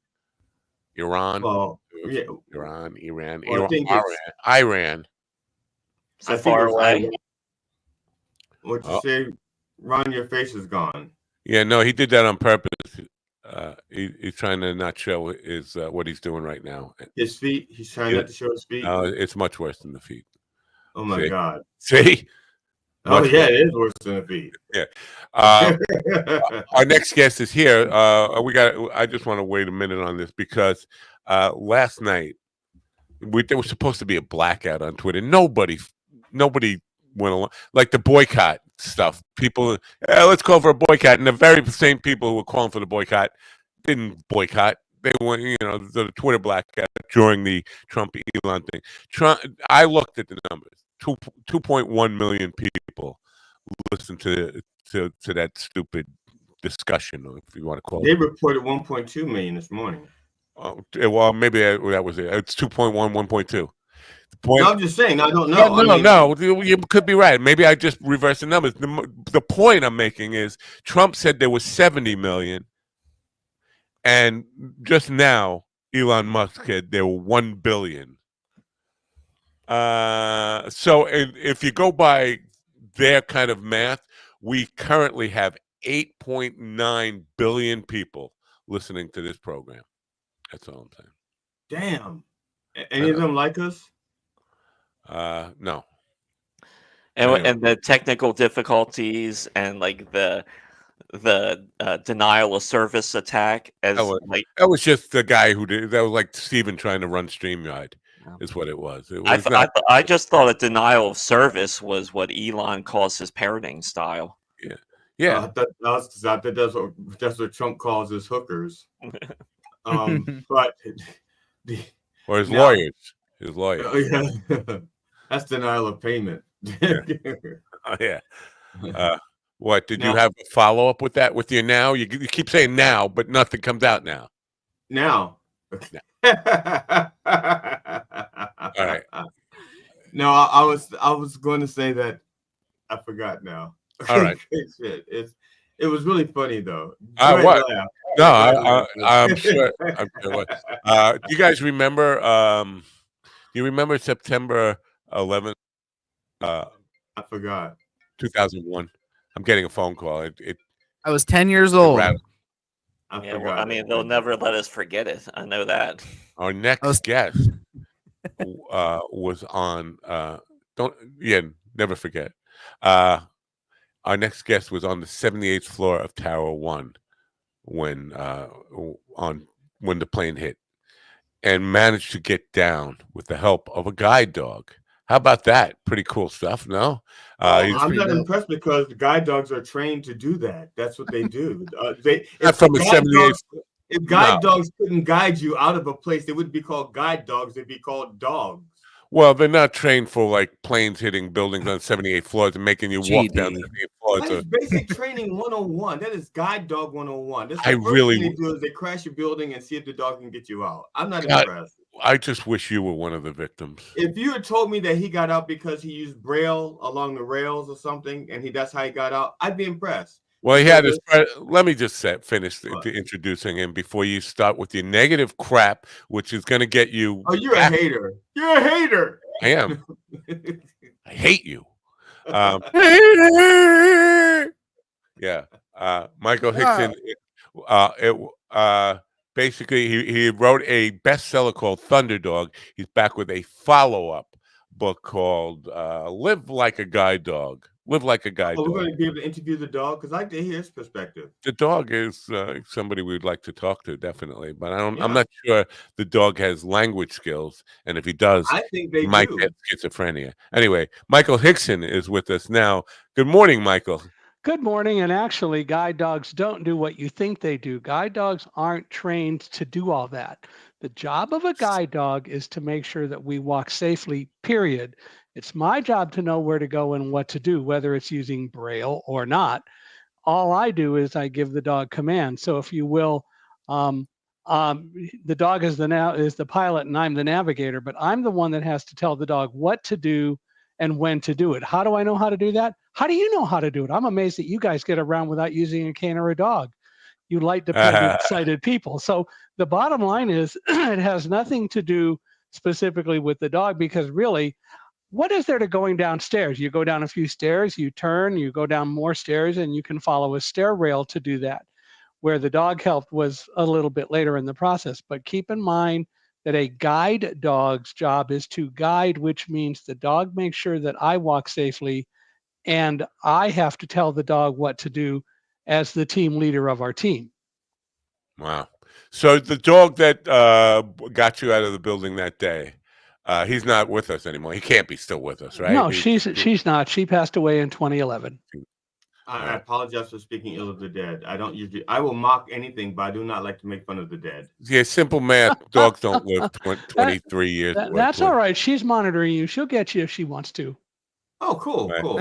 Speaker 6: Iran. Iran.
Speaker 15: So far away.
Speaker 14: What you say, Ron, your face is gone.
Speaker 6: Yeah, no, he did that on purpose. He's trying to not show what he's doing right now.
Speaker 14: His feet? He's trying not to show his feet?
Speaker 6: It's much worse than the feet.
Speaker 14: Oh, my God.
Speaker 6: See?
Speaker 14: It is worse than the feet.
Speaker 6: Yeah. Our next guest is here. I just want to wait a minute on this because last night there was supposed to be a blackout on Twitter. Nobody went along, like the boycott stuff. People, let's call for a boycott, and the very same people who were calling for the boycott didn't boycott. They went, the Twitter blackout during the Trump Elon thing. I looked at the numbers. 2.1 million people listen to that stupid discussion, if you want to call it.
Speaker 14: They reported 1.2 million this morning.
Speaker 6: Well, maybe that was it. It's 2.1, 1.2.
Speaker 14: No, I'm just saying. I don't know.
Speaker 6: No, you could be right. Maybe I just reversed the numbers. The point I'm making is Trump said there was 70 million, and just now Elon Musk said there were 1 billion. So if you go by their kind of math, we currently have 8.9 billion people listening to this program. That's all I'm saying.
Speaker 14: Damn. Any of them like us?
Speaker 6: No.
Speaker 15: and the technical difficulties and like the denial of service attack as
Speaker 6: that was just the guy who did that. Was like Steven trying to run StreamYard, is what it was. It was
Speaker 15: I just thought a denial of service was what Elon calls his parenting style.
Speaker 6: Yeah.
Speaker 14: That's what Trump calls his hookers. But
Speaker 6: or his lawyers. His lawyers.
Speaker 14: Yeah. That's denial of payment.
Speaker 6: Yeah. What did you have a follow up with that with your now? You keep saying now, but nothing comes out now.
Speaker 14: Now.
Speaker 6: All right.
Speaker 14: No, I was going to say that I forgot now.
Speaker 6: All right.
Speaker 14: It was really funny though.
Speaker 6: What? No, I'm sure. Do you guys remember? You remember September 11th?
Speaker 14: I forgot.
Speaker 6: 2001. I'm getting a phone call.
Speaker 13: I was 10 years old.
Speaker 15: I mean, they'll never let us forget it. I know that.
Speaker 6: Our next guest was on. Never forget. Our next guest was on the 78th floor of Tower 1 when the plane hit, and managed to get down with the help of a guide dog. How about that? Pretty cool stuff, no?
Speaker 14: I'm not impressed because the guide dogs are trained to do that. That's what they do. If guide dogs couldn't guide you out of a place, they wouldn't be called guide dogs. They'd be called dogs.
Speaker 6: Well, they're not trained for like planes hitting buildings on 78 floors and making you walk down 78 floors.
Speaker 14: That is basic training 101. That is guide dog 101. That's the first thing they do is they crash your building and see if the dog can get you out. I'm not impressed.
Speaker 6: I just wish you were one of the victims.
Speaker 14: If you had told me that he got out because he used Braille along the rails or something, and that's how he got out, I'd be impressed.
Speaker 6: Well, he had his. Let me just finish introducing him before you start with your negative crap, which is going to get you.
Speaker 14: Oh, you're a hater. You're a hater.
Speaker 6: I am. I hate you. Yeah. Michael Hickson. Basically, he wrote a bestseller called Thunderdog. He's back with a follow-up book called Live Like a Guide Dog. Live Like a Guide Dog.
Speaker 14: We're going to be able to interview the dog because I like to hear his perspective.
Speaker 6: The dog is somebody we'd like to talk to, definitely. But I'm not sure the dog has language skills. And if he does,
Speaker 14: I think he
Speaker 6: might get schizophrenia. Anyway, Michael Hickson is with us now. Good morning, Michael.
Speaker 20: Good morning. And actually, guide dogs don't do what you think they do. Guide dogs aren't trained to do all that. The job of a guide dog is to make sure that we walk safely, period. It's my job to know where to go and what to do, whether it's using Braille or not. All I do is I give the dog commands. So if you will, the dog is the pilot and I'm the navigator, but I'm the one that has to tell the dog what to do and when to do it. How do I know how to do that? How do you know how to do it? I'm amazed that you guys get around without using a cane or a dog. You light-dependent sighted people. So the bottom line is it has nothing to do specifically with the dog, because really, what is there to going downstairs? You go down a few stairs, you turn, you go down more stairs, and you can follow a stair rail to do that. Where the dog helped was a little bit later in the process. But keep in mind that a guide dog's job is to guide, which means the dog makes sure that I walk safely, and I have to tell the dog what to do as the team leader of our team.
Speaker 6: Wow. So the dog that got you out of the building that day, he's not with us anymore. He can't be still with us, right?
Speaker 20: No, she's not. She passed away in 2011.
Speaker 14: I apologize for speaking ill of the dead. I will mock anything, but I do not like to make fun of the dead.
Speaker 6: Yeah, simple math. Dogs don't live 23 years.
Speaker 20: That's all right. She's monitoring you. She'll get you if she wants to.
Speaker 14: Oh, cool, cool.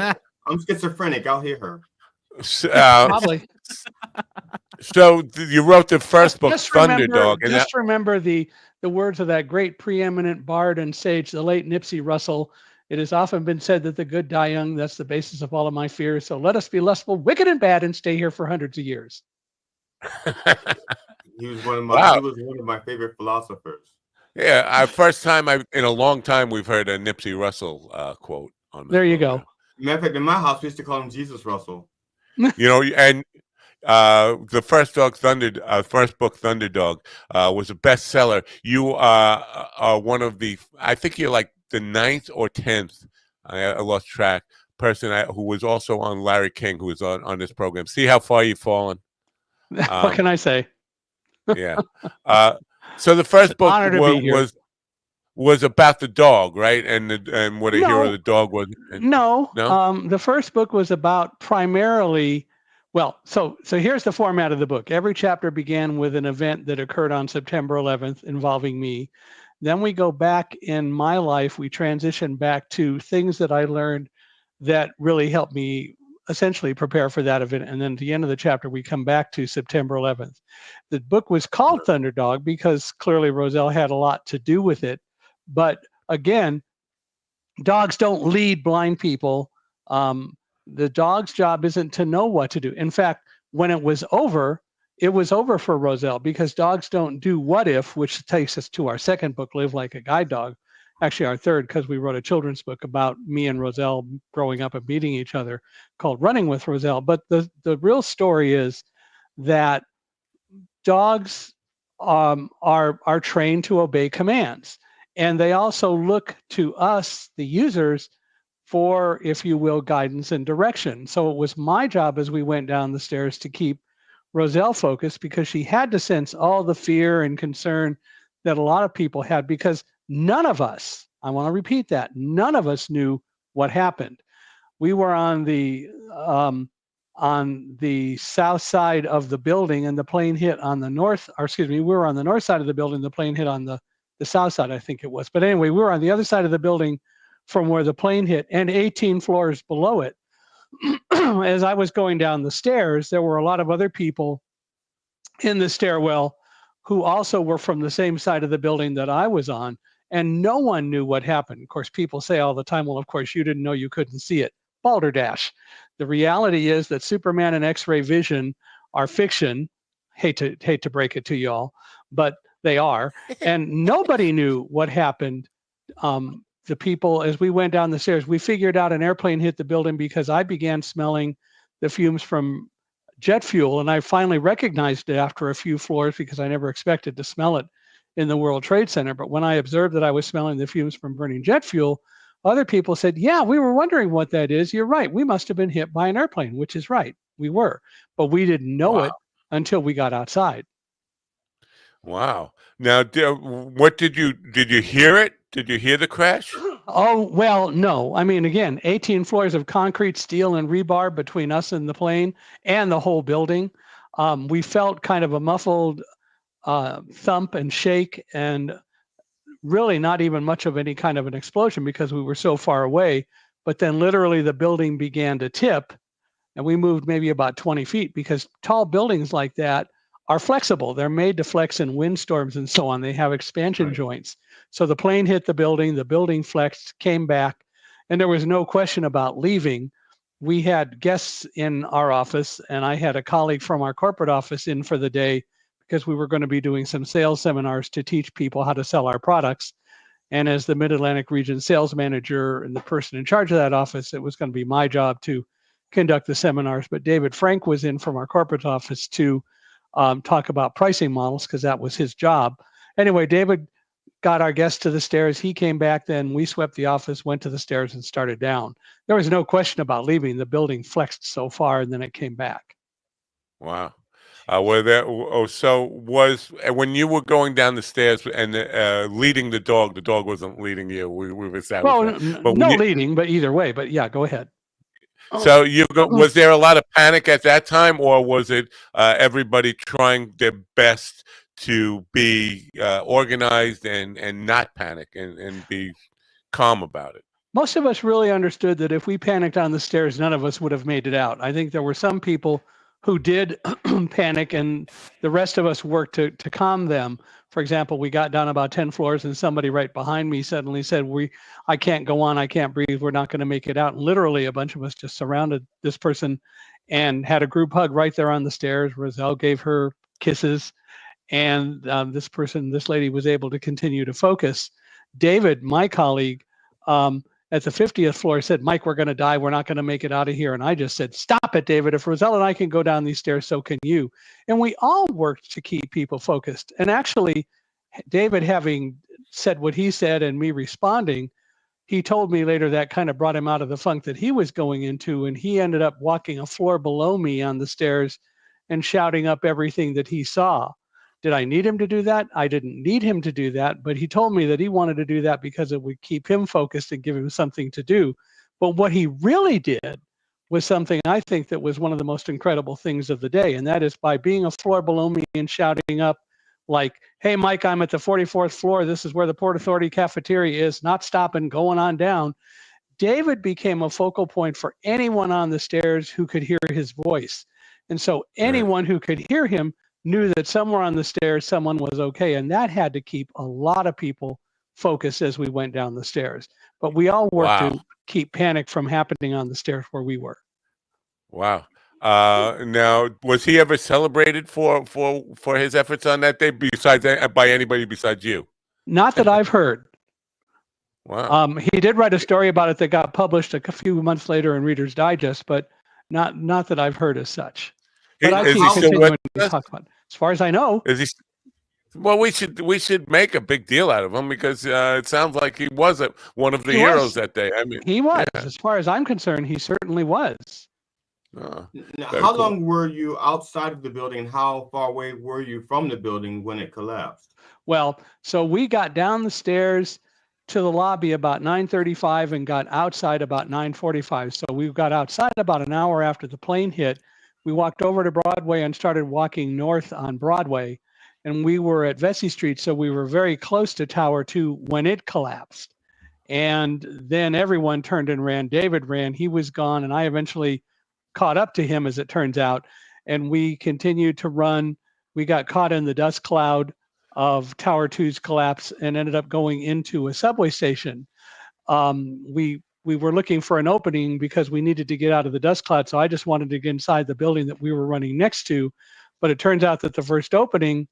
Speaker 14: I'm schizophrenic. I'll hear her.
Speaker 20: Probably.
Speaker 6: So you wrote the first book, Thunderdog.
Speaker 20: Just remember the words of that great preeminent bard and sage, the late Nipsey Russell. It has often been said that the good die young. That's the basis of all of my fears. So let us be lustful, wicked, and bad, and stay here for hundreds of years.
Speaker 14: He was one of my favorite philosophers.
Speaker 6: Yeah, first time in a long time we've heard a Nipsey Russell quote on.
Speaker 20: There you go.
Speaker 14: Matter of fact, in my house we used to call him Jesus Russell.
Speaker 6: You know, and the first book, Thunderdog, was a bestseller. You are one of the, I think you're like the 9th or 10th, I lost track, person who was also on Larry King, who was on this program. See how far you've fallen.
Speaker 20: What can I say?
Speaker 6: Yeah. So the first book
Speaker 20: honor to be here.
Speaker 6: was about the dog, right? And what a hero the dog was.
Speaker 20: No.
Speaker 6: No.
Speaker 20: The first book was about primarily. Well, so here's the format of the book. Every chapter began with an event that occurred on September 11th involving me. Then we go back in my life. We transition back to things that I learned that really helped me essentially prepare for that event. And then at the end of the chapter, we come back to September 11th. The book was called Thunderdog because clearly Roselle had a lot to do with it. But again, dogs don't lead blind people. The dog's job isn't to know what to do. In fact, when it was over for Roselle because dogs don't do what if, which takes us to our second book, Live Like a Guide Dog. Actually, our third, because we wrote a children's book about me and Roselle growing up and meeting each other called Running with Roselle. But the real story is that dogs are trained to obey commands. And they also look to us, the users, for, if you will, guidance and direction. So it was my job as we went down the stairs to keep Roselle focused because she had to sense all the fear and concern that a lot of people had because none of us, I want to repeat that, none of us knew what happened. We were on the south side of the building and the plane hit on the north, or excuse me, we were on the north side of the building, the plane hit on the south side, I think it was. But anyway, we were on the other side of the building from where the plane hit and 18 floors below it. As I was going down the stairs, there were a lot of other people in the stairwell who also were from the same side of the building that I was on, and no one knew what happened. Of course, people say all the time, well, of course, you didn't know, you couldn't see it. Balderdash. The reality is that Superman and X-ray vision are fiction. Hate to break it to y'all, but they are. And nobody knew what happened. The people, as we went down the stairs, we figured out an airplane hit the building because I began smelling the fumes from jet fuel. And I finally recognized it after a few floors because I never expected to smell it in the World Trade Center. But when I observed that I was smelling the fumes from burning jet fuel, other people said, yeah, we were wondering what that is. You're right. We must have been hit by an airplane, which is right. We were, but we didn't know it until we got outside.
Speaker 6: Wow. Now, what did you hear it? Did you hear the crash?
Speaker 20: Oh, well, no. I mean, again, 18 floors of concrete, steel, and rebar between us and the plane and the whole building. We felt kind of a muffled thump and shake and really not even much of any kind of an explosion because we were so far away. But then literally the building began to tip and we moved maybe about 20 feet because tall buildings like that are flexible. They're made to flex in windstorms and so on. They have expansion joints. So the plane hit the building flexed, came back, and there was no question about leaving. We had guests in our office, and I had a colleague from our corporate office in for the day because we were going to be doing some sales seminars to teach people how to sell our products. And as the Mid-Atlantic region sales manager and the person in charge of that office, it was going to be my job to conduct the seminars. But David Frank was in from our corporate office to talk about pricing models because that was his job. Anyway, David got our guests to the stairs. He came back, then we swept the office, went to the stairs and started down. There was no question about leaving. The building flexed so far and then it came back.
Speaker 6: Wow. So was when you were going down the stairs and leading the dog wasn't leading you. We've established that. But
Speaker 20: no leading, but either way. But yeah, go ahead.
Speaker 6: So was there a lot of panic at that time, or was it everybody trying their best to be organized and not panic and be calm about it?
Speaker 20: Most of us really understood that if we panicked on the stairs, none of us would have made it out. I think there were some people who did panic, and the rest of us worked to calm them. For example, we got down about 10 floors and somebody right behind me suddenly said, I can't go on, I can't breathe, we're not going to make it out. And literally a bunch of us just surrounded this person and had a group hug right there on the stairs. Roselle gave her kisses, and this lady was able to continue to focus. David, my colleague, at the 50th floor said, Mike, we're going to die. We're not going to make it out of here. And I just said, stop it, David. If Roselle and I can go down these stairs, so can you. And we all worked to keep people focused. And actually, David having said what he said and me responding, he told me later that kind of brought him out of the funk that he was going into, and he ended up walking a floor below me on the stairs and shouting up everything that he saw. Did I need him to do that? I didn't need him to do that, but he told me that he wanted to do that because it would keep him focused and give him something to do. But what he really did was something I think that was one of the most incredible things of the day, and that is by being a floor below me and shouting up like, "Hey, Mike, I'm at the 44th floor. This is where the Port Authority cafeteria is, not stopping, going on down." David became a focal point for anyone on the stairs who could hear his voice. And so anyone who could hear him knew that somewhere on the stairs, someone was okay. And that had to keep a lot of people focused as we went down the stairs. But we all worked to keep panic from happening on the stairs where we were.
Speaker 6: Wow. Now, was he ever celebrated for his efforts on that day besides by anybody besides you?
Speaker 20: Not that I've heard.
Speaker 6: Wow.
Speaker 20: He did write a story about it that got published a few months later in Reader's Digest, but not that I've heard as such. But I keep continuing to talk about it. As far as I know.
Speaker 6: Is he? Well, we should make a big deal out of him because it sounds like he was one of the heroes that day. I mean,
Speaker 20: he was. Yeah. As far as I'm concerned, he certainly was.
Speaker 14: Now, how long were you outside of the building, and how far away were you from the building when it collapsed?
Speaker 20: Well, so we got down the stairs to the lobby about 9:35 and got outside about 9:45. So we got outside about an hour after the plane hit. We walked over to Broadway and started walking north on Broadway. And we were at Vesey Street, so we were very close to Tower 2 when it collapsed. And then everyone turned and ran. David ran. He was gone, and I eventually caught up to him, as it turns out. And we continued to run. We got caught in the dust cloud of Tower 2's collapse and ended up going into a subway station. We were looking for an opening because we needed to get out of the dust cloud, so I just wanted to get inside the building that we were running next to. But it turns out that the first opening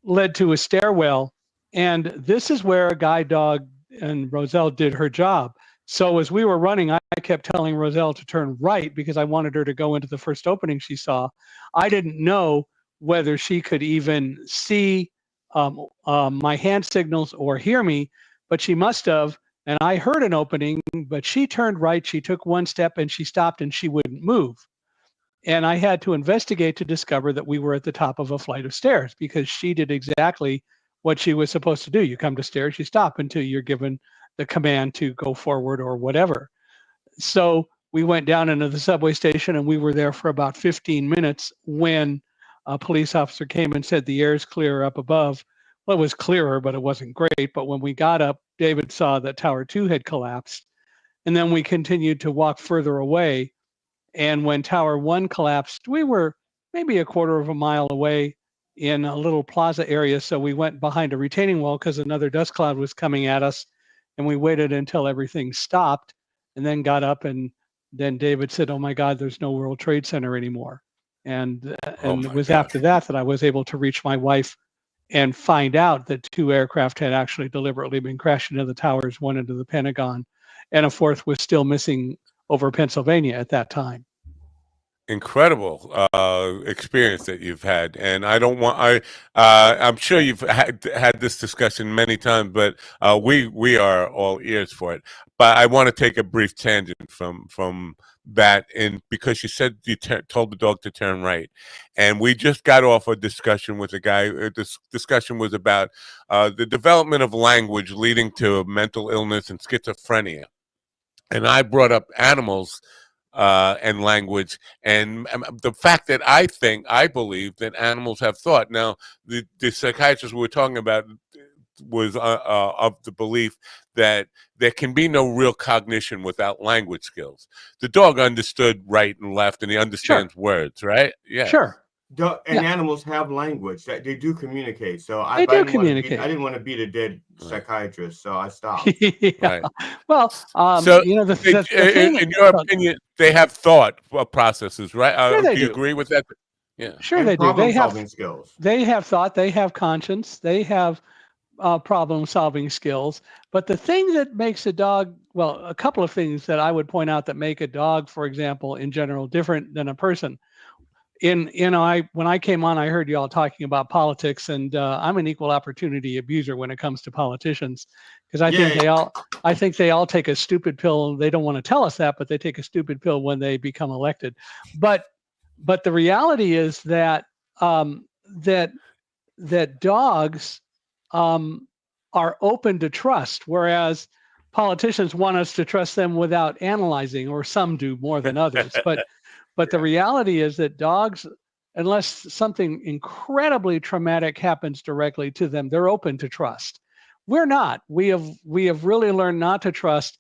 Speaker 20: led to a stairwell, and this is where a guide dog and Roselle did her job. So as we were running, I kept telling Roselle to turn right because I wanted her to go into the first opening she saw. I didn't know whether she could even see my hand signals or hear me, but she must have. And I heard an opening, but she turned right, she took one step, and she stopped, and she wouldn't move. And I had to investigate to discover that we were at the top of a flight of stairs because she did exactly what she was supposed to do. You come to stairs, you stop until you're given the command to go forward or whatever. So we went down into the subway station, and we were there for about 15 minutes when a police officer came and said the air's clear up above. Well, it was clearer, but it wasn't great. But when we got up, David saw that Tower 2 had collapsed. And then we continued to walk further away. And when Tower 1 collapsed, we were maybe a quarter of a mile away in a little plaza area. So we went behind a retaining wall because another dust cloud was coming at us. And we waited until everything stopped and then got up. And then David said, "Oh my God, there's no World Trade Center anymore." And it was after that I was able to reach my wife and find out that 2 aircraft had actually deliberately been crashed into the towers, one into the Pentagon, and a fourth was still missing over Pennsylvania at that time.
Speaker 6: Incredible experience that you've had, and I'm sure you've had this discussion many times, but we are all ears for it. But I want to take a brief tangent from that, because you said you told the dog to turn right, and we just got off a discussion with a guy. This discussion was about the development of language leading to mental illness and schizophrenia, and I brought up animals and language, and the fact that I believe that animals have thought. Now, the psychiatrist we were talking about was of the belief that there can be no real cognition without language skills. The dog understood right and left, and he understands words, right? Yeah.
Speaker 20: Sure.
Speaker 14: And animals have language that they do communicate. So
Speaker 20: I communicate.
Speaker 14: I didn't want to be the dead psychiatrist, so I stopped.
Speaker 6: Right.
Speaker 20: Well,
Speaker 6: so
Speaker 20: the
Speaker 6: thing, in your opinion, they have thought processes, right?
Speaker 20: Sure
Speaker 6: do you agree with that? Yeah.
Speaker 20: Sure,
Speaker 14: and
Speaker 20: they do. They have
Speaker 14: skills.
Speaker 20: They have thought. They have conscience. They have problem-solving skills. But the thing that makes a dog, well, a couple of things that I would point out that make a dog, for example, in general, different than a person. when I came on, I heard you all talking about politics, and I'm an equal opportunity abuser when it comes to politicians, because I think they all take a stupid pill. They don't want to tell us that, but they take a stupid pill when they become elected. But the reality is that that dogs are open to trust, whereas politicians want us to trust them without analyzing, or some do more than others. But the reality is that dogs, unless something incredibly traumatic happens directly to them, they're open to trust. We're not. We have really learned not to trust.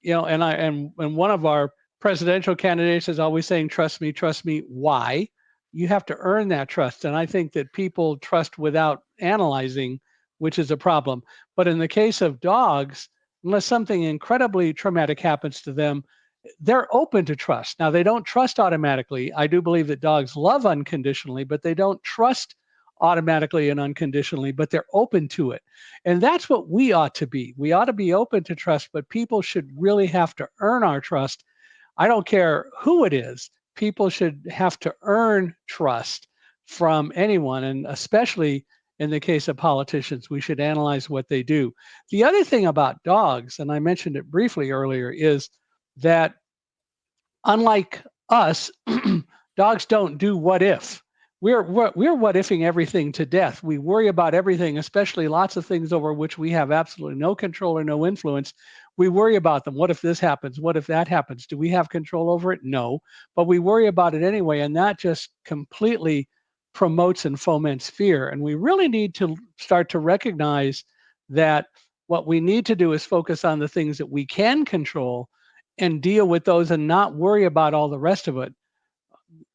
Speaker 20: And one of our presidential candidates is always saying, "Trust me, trust me." Why? You have to earn that trust. And I think that people trust without analyzing, which is a problem. But in the case of dogs, unless something incredibly traumatic happens to them, they're open to trust. Now, they don't trust automatically. I do believe that dogs love unconditionally, but they don't trust automatically and unconditionally, but they're open to it. And that's what we ought to be. We ought to be open to trust, but people should really have to earn our trust. I don't care who it is. People should have to earn trust from anyone, and especially in the case of politicians, we should analyze what they do. The other thing about dogs, and I mentioned it briefly earlier, is that unlike us, dogs don't do what if. We're what ifing everything to death. We worry about everything, especially lots of things over which we have absolutely no control or no influence. We worry about them. What if this happens? What if that happens? Do we have control over it? No, but we worry about it anyway, and that just completely promotes and foments fear. And we really need to start to recognize that what we need to do is focus on the things that we can control and deal with those and not worry about all the rest of it.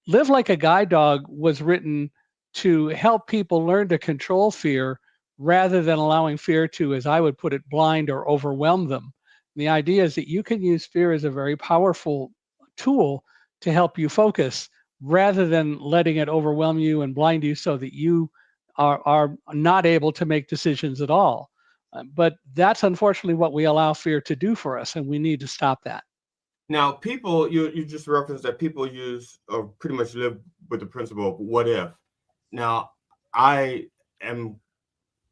Speaker 20: Live Like a Guide Dog was written to help people learn to control fear rather than allowing fear to, as I would put it, blind or overwhelm them. The idea is that you can use fear as a very powerful tool to help you focus rather than letting it overwhelm you and blind you so that you are not able to make decisions at all. But that's unfortunately what we allow fear to do for us, and we need to stop that.
Speaker 14: Now, people, you just referenced that people use or pretty much live with the principle of what if. Now, I am,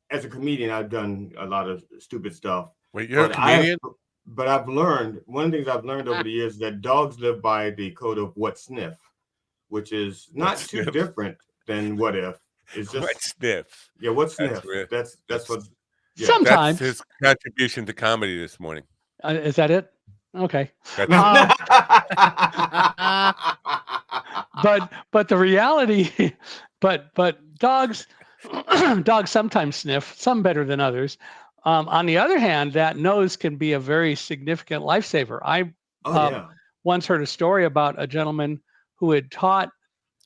Speaker 14: as a comedian, I've done a lot of stupid stuff.
Speaker 6: Wait, you're a comedian?
Speaker 14: But I've learned, one of the things I've learned over the years is that dogs live by the code of what sniff, which is not too different than what if. It's just
Speaker 6: what sniff.
Speaker 14: Yeah, what sniff. That's what.
Speaker 20: Yeah. Sometimes
Speaker 6: that's his contribution to comedy this morning.
Speaker 20: Is that it? Okay. But the reality, but dogs sometimes sniff, some better than others. On the other hand, that nose can be a very significant lifesaver. I once heard a story about a gentleman who had taught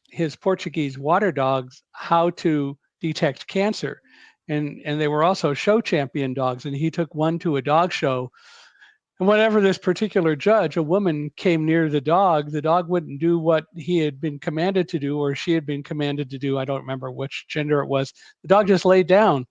Speaker 20: his Portuguese water dogs how to detect cancer, and they were also show champion dogs. And he took one to a dog show. And whenever this particular judge, a woman, came near the dog wouldn't do what he had been commanded to do, or she had been commanded to do. I don't remember which gender it was. The dog just laid down.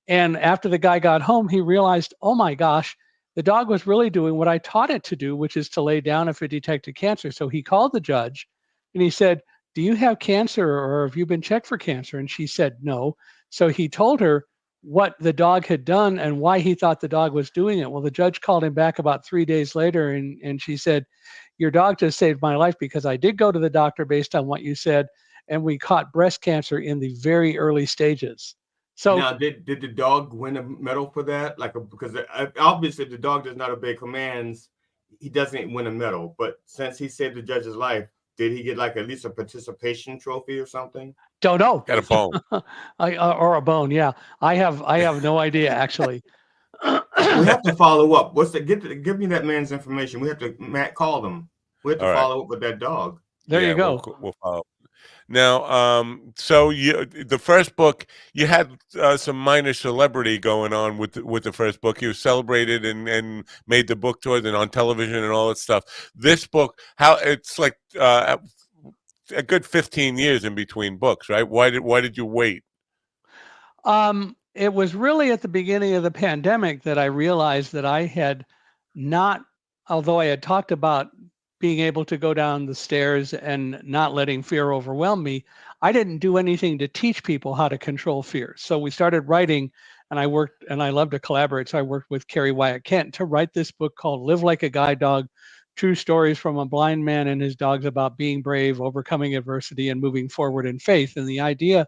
Speaker 20: And after the guy got home, he realized, oh my gosh, the dog was really doing what I taught it to do, which is to lay down if it detected cancer. So he called the judge and he said, "Do you have cancer, or have you been checked for cancer?" And she said, "No." So he told her what the dog had done and why he thought the dog was doing it. Well, the judge called him back about 3 days later, and she said, "Your dog just saved my life because I did go to the doctor based on what you said, and we caught breast cancer in the very early stages." So
Speaker 14: now, did the dog win a medal for that? Because obviously, if the dog does not obey commands, he doesn't win a medal. But since he saved the judge's life, did he get at least a participation trophy or something?
Speaker 20: Don't know.
Speaker 6: Got a bone.
Speaker 20: Or a bone, yeah. I have no idea, actually.
Speaker 14: We have to follow up. Give me that man's information. We have to call them. We have to follow up with that dog.
Speaker 20: There you go.
Speaker 6: We'll follow up. Now, so the first book, you had some minor celebrity going on with the first book. You celebrated and made the book tour and on television and all that stuff. This book, it's like a good 15 years in between books, right? Why did you wait?
Speaker 20: It was really at the beginning of the pandemic that I realized that I had not, although I had talked about being able to go down the stairs and not letting fear overwhelm me, I didn't do anything to teach people how to control fear. So we started writing, and I worked, and I love to collaborate. So I worked with Carrie Wyatt Kent to write this book called Live Like a Guide Dog, True Stories from a Blind Man and His Dogs About Being Brave, Overcoming Adversity, and Moving Forward in Faith. And the idea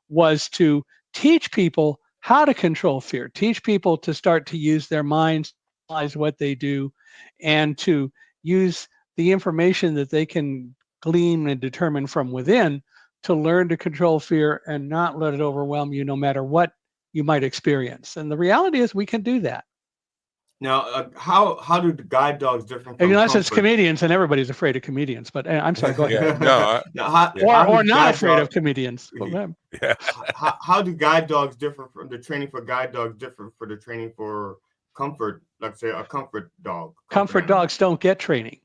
Speaker 20: was to teach people how to control fear, teach people to start to use their minds, realize what they do, and to use the information that they can glean and determine from within to learn to control fear and not let it overwhelm you no matter what you might experience. And the reality is we can do that.
Speaker 14: Now, how do the guide dogs differ from
Speaker 20: Unless it's comedians, and everybody's afraid of comedians. But I'm sorry, go ahead. Or not afraid of comedians.
Speaker 6: Yeah.
Speaker 14: How do guide dogs differ from the training for guide dogs differ for the training for comfort, let's say a comfort dog?
Speaker 20: Comfort dogs don't get training.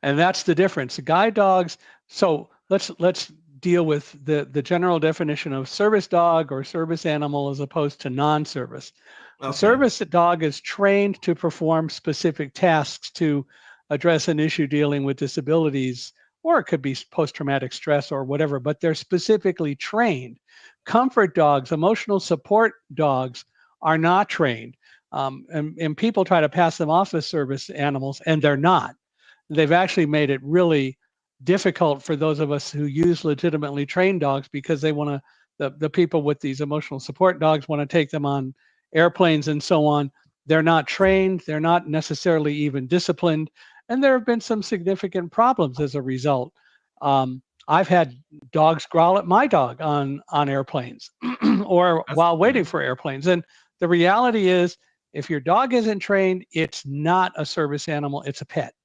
Speaker 20: And that's the difference. Guide dogs. So let's deal with the general definition of service dog or service animal as opposed to non-service. Okay. A service dog is trained to perform specific tasks to address an issue dealing with disabilities, or it could be post-traumatic stress or whatever, but they're specifically trained. Comfort dogs, emotional support dogs, are not trained. And people try to pass them off as service animals, and they're not. They've actually made it really difficult for those of us who use legitimately trained dogs because they want to, the people with these emotional support dogs want to take them on airplanes and so on. They're not trained. They're not necessarily even disciplined. And there have been some significant problems as a result. I've had dogs growl at my dog on airplanes or while waiting for airplanes. And the reality is, if your dog isn't trained, it's not a service animal, it's a pet.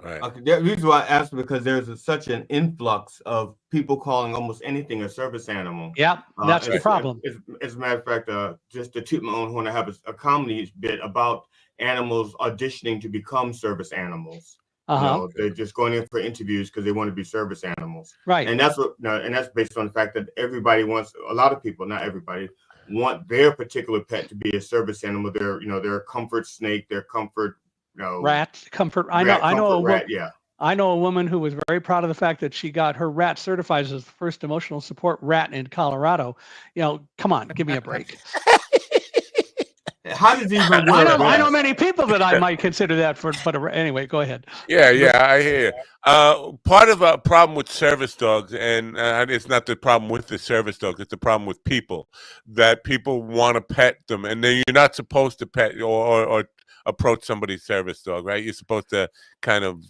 Speaker 14: Right. Okay, the reason why I asked because there's such an influx of people calling almost anything a service animal.
Speaker 20: Yeah, that's the problem.
Speaker 14: As a matter of fact, just to toot my own horn, I have a comedy bit about animals auditioning to become service animals. You know, they're just going in for interviews because they want to be service animals.
Speaker 20: Right.
Speaker 14: And that's and that's based on the fact that everybody wants, a lot of people, not everybody, want their particular pet to be a service animal. Their comfort snake, their comfort
Speaker 20: rat comfort. I know a woman who was very proud of the fact that she got her rat certified as the first emotional support rat in Colorado. Come on, give me a break.
Speaker 14: How does it even work?
Speaker 20: I know many people that I might consider that but anyway, go ahead.
Speaker 6: Yeah, I hear you. Part of a problem with service dogs, and it's not the problem with the service dogs, it's the problem with people, that people want to pet them, and then you're not supposed to pet or approach somebody's service dog, right? You're supposed to kind of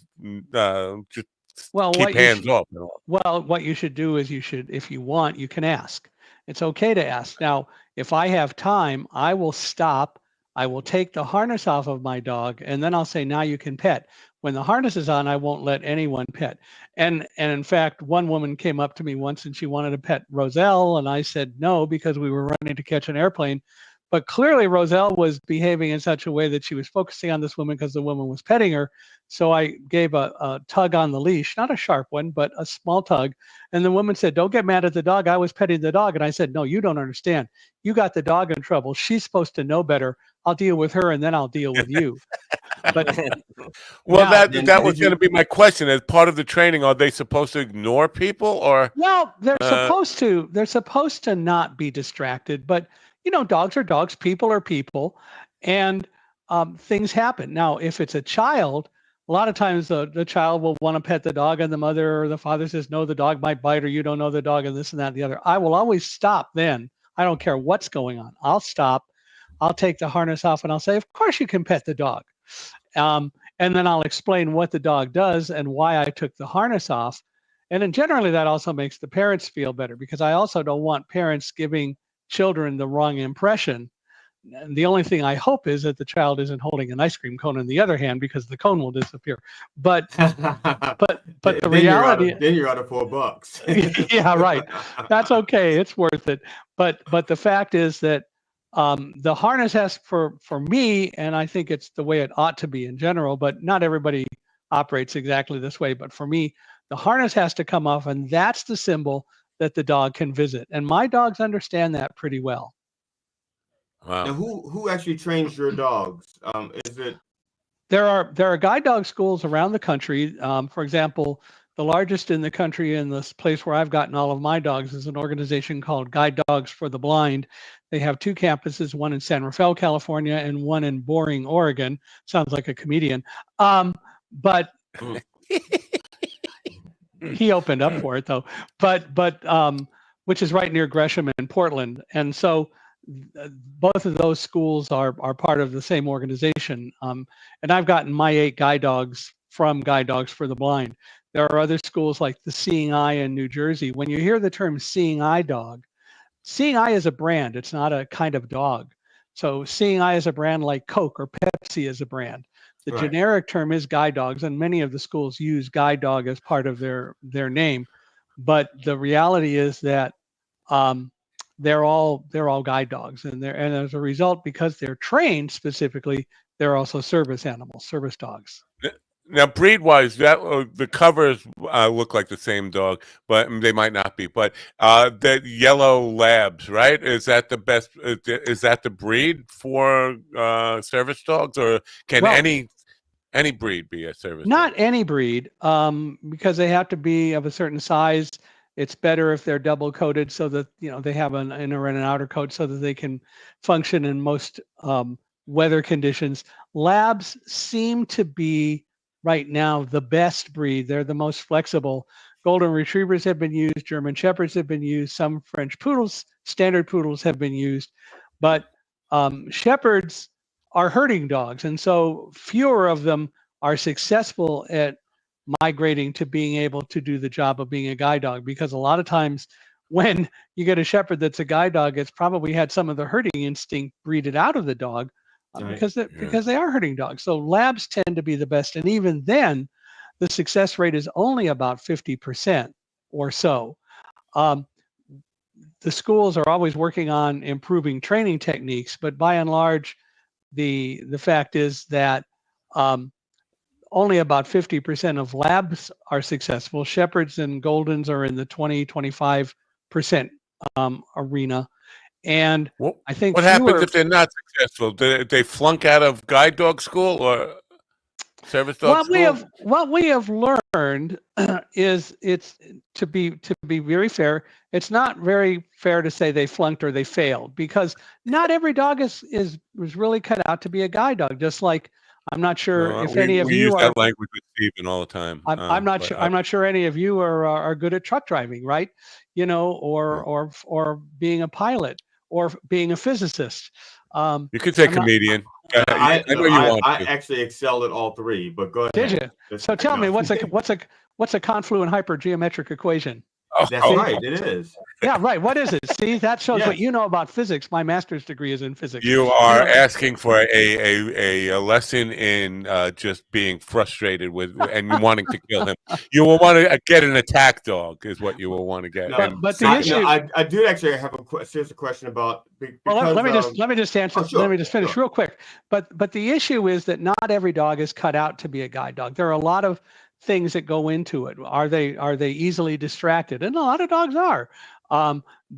Speaker 6: just keep hands off.
Speaker 20: Well, what you should do is if you want, you can ask. It's okay to ask. Now, if I have time, I will stop. I will take the harness off of my dog, and then I'll say, now you can pet. When the harness is on, I won't let anyone pet. And in fact, one woman came up to me once and she wanted to pet Roselle, and I said no because we were running to catch an airplane. But clearly Roselle was behaving in such a way that she was focusing on this woman because the woman was petting her. So I gave a tug on the leash, not a sharp one, but a small tug. And the woman said, don't get mad at the dog. I was petting the dog. And I said, no, you don't understand. You got the dog in trouble. She's supposed to know better. I'll deal with her and then I'll deal with you. But
Speaker 6: well, that was going to be my question. As part of the training, are they supposed to ignore people or?
Speaker 20: Well, they're supposed to. They're supposed to not be distracted, but dogs are dogs, people are people, and things happen. Now, if it's a child, a lot of times the child will want to pet the dog, and the mother or the father says, no, the dog might bite, or you don't know the dog, and this and that and the other. I will always stop then. I don't care what's going on. I'll stop. I'll take the harness off, and I'll say, of course you can pet the dog. And then I'll explain what the dog does and why I took the harness off. And then generally that also makes the parents feel better, because I also don't want parents giving children the wrong impression. And the only thing I hope is that the child isn't holding an ice cream cone in the other hand, because the cone will disappear. But the reality,
Speaker 14: then you're out of $4.
Speaker 20: Yeah, right. That's okay. It's worth it. But the fact is that the harness has for me, and I think it's the way it ought to be in general, but not everybody operates exactly this way. But for me, the harness has to come off, and that's the symbol that the dog can visit. And my dogs understand that pretty well.
Speaker 6: Wow.
Speaker 14: Now, who actually trains your dogs? Is it
Speaker 20: There are guide dog schools around the country. For example, the largest in the country, in this place where I've gotten all of my dogs, is an organization called Guide Dogs for the Blind. They have 2 campuses, one in San Rafael, California, and one in Boring, Oregon. Sounds like a comedian. But he opened up for it though. But which is right near Gresham and Portland. And so both of those schools are part of the same organization. And I've gotten my 8 guide dogs from Guide Dogs for the Blind. There are other schools like the Seeing Eye in New Jersey. When you hear the term Seeing Eye dog, Seeing Eye is a brand. It's not a kind of dog. So Seeing Eye is a brand like Coke or Pepsi is a brand. The generic term is guide dogs, and many of the schools use guide dog as part of their name. But the reality is that they're all guide dogs, and as a result, because they're trained specifically, they're also service animals, service dogs.
Speaker 6: Now, breed-wise, the covers look like the same dog, but they might not be. But the yellow labs, right? Is that the best? Is that the breed for service dogs, or can any breed be a service?
Speaker 20: Not any breed, because they have to be of a certain size. It's better if they're double coated, so that they have an inner and an outer coat, so that they can function in most weather conditions. Labs seem to be right now the best breed. They're the most flexible. Golden Retrievers have been used, German Shepherds have been used, some French Poodles, Standard Poodles have been used, but Shepherds are herding dogs, and so fewer of them are successful at migrating to being able to do the job of being a guide dog, because a lot of times when you get a Shepherd that's a guide dog, it's probably had some of the herding instinct breeded out of the dog. Because they are herding dogs. So labs tend to be the best. And even then, the success rate is only about 50% or so. The schools are always working on improving training techniques, but by and large, the fact is that only about 50% of labs are successful. Shepherds and Goldens are in the 20-25% arena. And I think
Speaker 6: what happens if they're not successful? Do they flunk out of guide dog school or service dog school?
Speaker 20: What we have learned is it's to be very fair. It's not very fair to say they flunked or they failed, because not every dog is really cut out to be a guide dog. Just like I'm not sure if any of you
Speaker 6: use
Speaker 20: are.
Speaker 6: that language with Stephen all the time.
Speaker 20: I'm not sure. I'm not sure any of you are good at truck driving, right? Or being a pilot, or being a physicist.
Speaker 6: You could say comedian. I know you want to.
Speaker 14: I actually excelled at all 3, but go ahead.
Speaker 20: Did you? So tell me, what's a confluent hypergeometric equation?
Speaker 14: That's right. It is.
Speaker 20: Yeah, right. What is it? See, that shows what you know about physics. My master's degree is in physics.
Speaker 6: You are asking for a lesson in just being frustrated with and wanting to kill him. You will want to get an attack dog, is what you will want to get.
Speaker 14: No, but the issue, I do actually have a serious question about.
Speaker 20: Well, let me just answer. Let me just finish real quick. But the issue is that not every dog is cut out to be a guide dog. There are a lot of things that go into it. Are they easily distracted? And a lot of dogs are.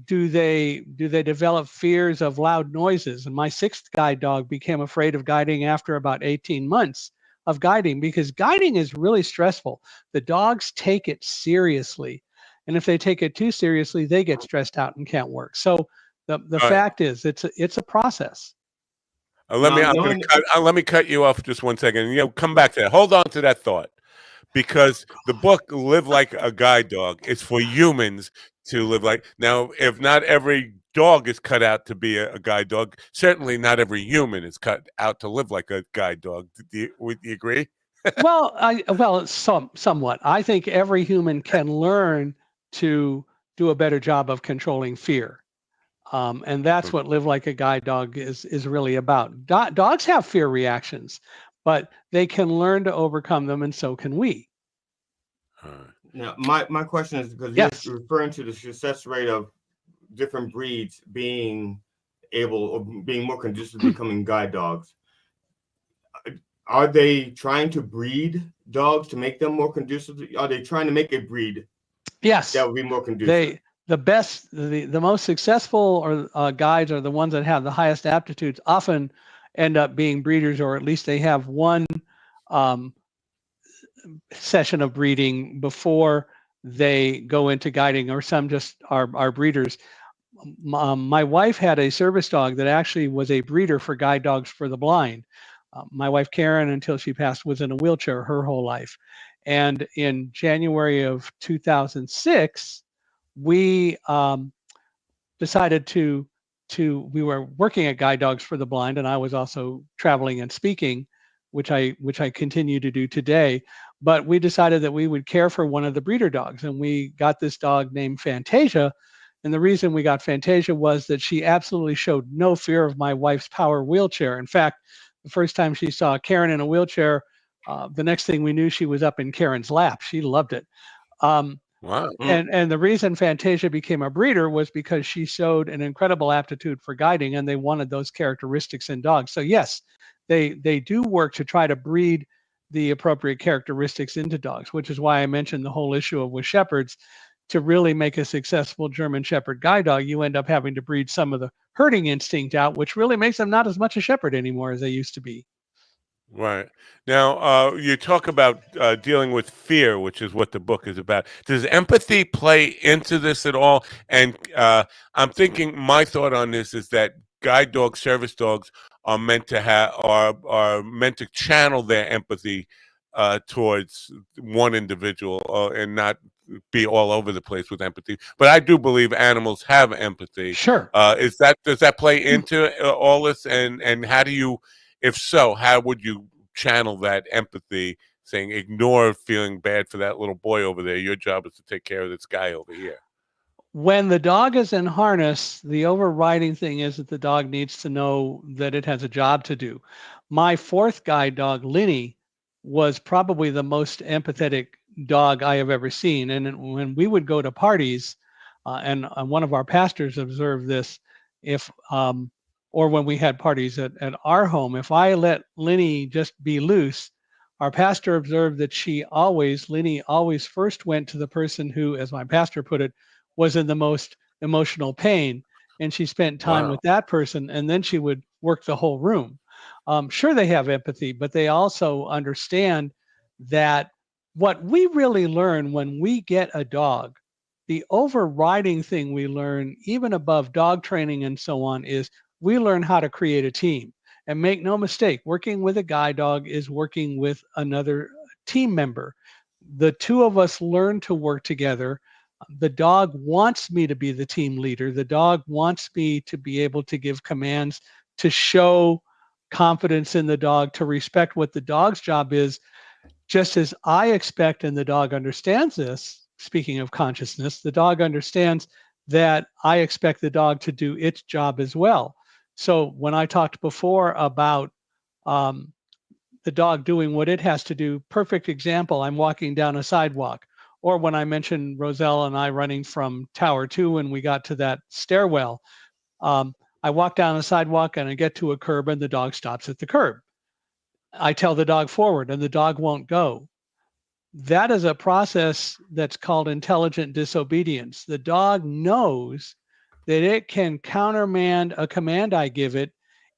Speaker 20: Do they develop fears of loud noises? And my 6th guide dog became afraid of guiding after about 18 months of guiding, because guiding is really stressful. The dogs take it seriously, and if they take it too seriously, they get stressed out and can't work. So the fact is, it's a process.
Speaker 6: Let me cut you off just 1 second. Come back to that. Hold on to that thought. Because the book Live Like a Guide Dog is for humans to live like. Now, if not every dog is cut out to be a guide dog, certainly not every human is cut out to live like a guide dog. Would you agree?
Speaker 20: Well, somewhat. I think every human can learn to do a better job of controlling fear. And that's what Live Like a Guide Dog is really about. Dogs have fear reactions, but they can learn to overcome them, and so can we.
Speaker 14: Now, my question is, because you're referring to the success rate of different breeds being more conducive to becoming guide dogs. Are they trying to breed dogs to make them more conducive? Are they trying to make a breed?
Speaker 20: Yes,
Speaker 14: that would be more conducive.
Speaker 20: The most successful guides are the ones that have the highest aptitudes. Often end up being breeders, or at least they have one um, session of breeding before they go into guiding, or some just are breeders. My wife had a service dog that actually was a breeder for guide dogs for the blind. My wife Karen, until she passed, was in a wheelchair her whole life. And in January of 2006, we decided to we were working at Guide Dogs for the Blind, and I was also traveling and speaking, which I continue to do today. But we decided that we would care for one of the breeder dogs, and we got this dog named Fantasia. And the reason we got Fantasia was that she absolutely showed no fear of my wife's power wheelchair. In fact, the first time she saw Karen in a wheelchair, the next thing we knew, she was up in Karen's lap. She loved it.
Speaker 6: Wow.
Speaker 20: And the reason Fantasia became a breeder was because she showed an incredible aptitude for guiding, and they wanted those characteristics in dogs. So yes, they do work to try to breed the appropriate characteristics into dogs, which is why I mentioned the whole issue of with shepherds. To really make a successful German Shepherd guide dog, you end up having to breed some of the herding instinct out, which really makes them not as much a shepherd anymore as they used to be.
Speaker 6: Right. Now, you talk about dealing with fear, which is what the book is about. Does empathy play into this at all? And I'm thinking, my thought on this is that guide dogs, service dogs, are meant to are meant to channel their empathy towards one individual, and not be all over the place with empathy. But I do believe animals have empathy.
Speaker 20: Sure.
Speaker 6: Does that play into all this? And how do you, if so, how would you channel that empathy, saying ignore feeling bad for that little boy over there? Your job is to take care of this guy over here.
Speaker 20: When the dog is in harness, the overriding thing is that the dog needs to know that it has a job to do. My fourth guide dog, Linny, was probably the most empathetic dog I have ever seen. And when we would go to parties, and one of our pastors observed this, or when we had parties at our home, if I let Linny just be loose, our pastor observed that Linny always first went to the person who, as my pastor put it, was in the most emotional pain. And she spent time with that person, and then she would work the whole room. Sure, they have empathy, but they also understand that what we really learn when we get a dog, the overriding thing we learn, even above dog training and so on, is we learn how to create a team. And make no mistake, working with a guide dog is working with another team member. The two of us learn to work together. The dog wants me to be the team leader. The dog wants me to be able to give commands, to show confidence in the dog, to respect what the dog's job is, just as I expect, and the dog understands this. Speaking of consciousness, the dog understands that I expect the dog to do its job as well. So when I talked before about the dog doing what it has to do, perfect example, I'm walking down a sidewalk. Or when I mentioned Roselle and I running from Tower 2 when we got to that stairwell, I walk down a sidewalk and I get to a curb and the dog stops at the curb. I tell the dog forward and the dog won't go. That is a process that's called intelligent disobedience. The dog knows that it can countermand a command I give it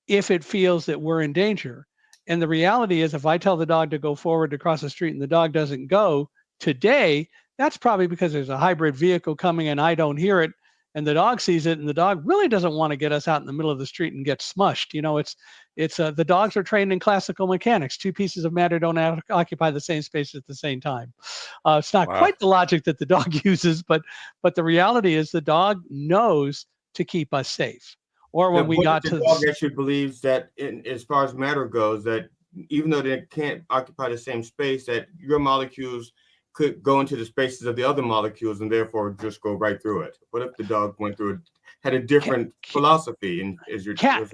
Speaker 20: if it feels that we're in danger. And the reality is, if I tell the dog to go forward to cross the street and the dog doesn't go today, that's probably because there's a hybrid vehicle coming and I don't hear it, and the dog sees it, and the dog really doesn't want to get us out in the middle of the street and get smushed. You know, it's the dogs are trained in classical mechanics. Two pieces of matter don't occupy the same space at the same time. It's not quite the logic that the dog uses, but the reality is the dog knows to keep us safe. Or when we got to
Speaker 14: the dog actually believes that, as far as matter goes, that even though they can't occupy the same space, that your molecules could go into the spaces of the other molecules and therefore just go right through it. What if the dog went through it, had a different philosophy? And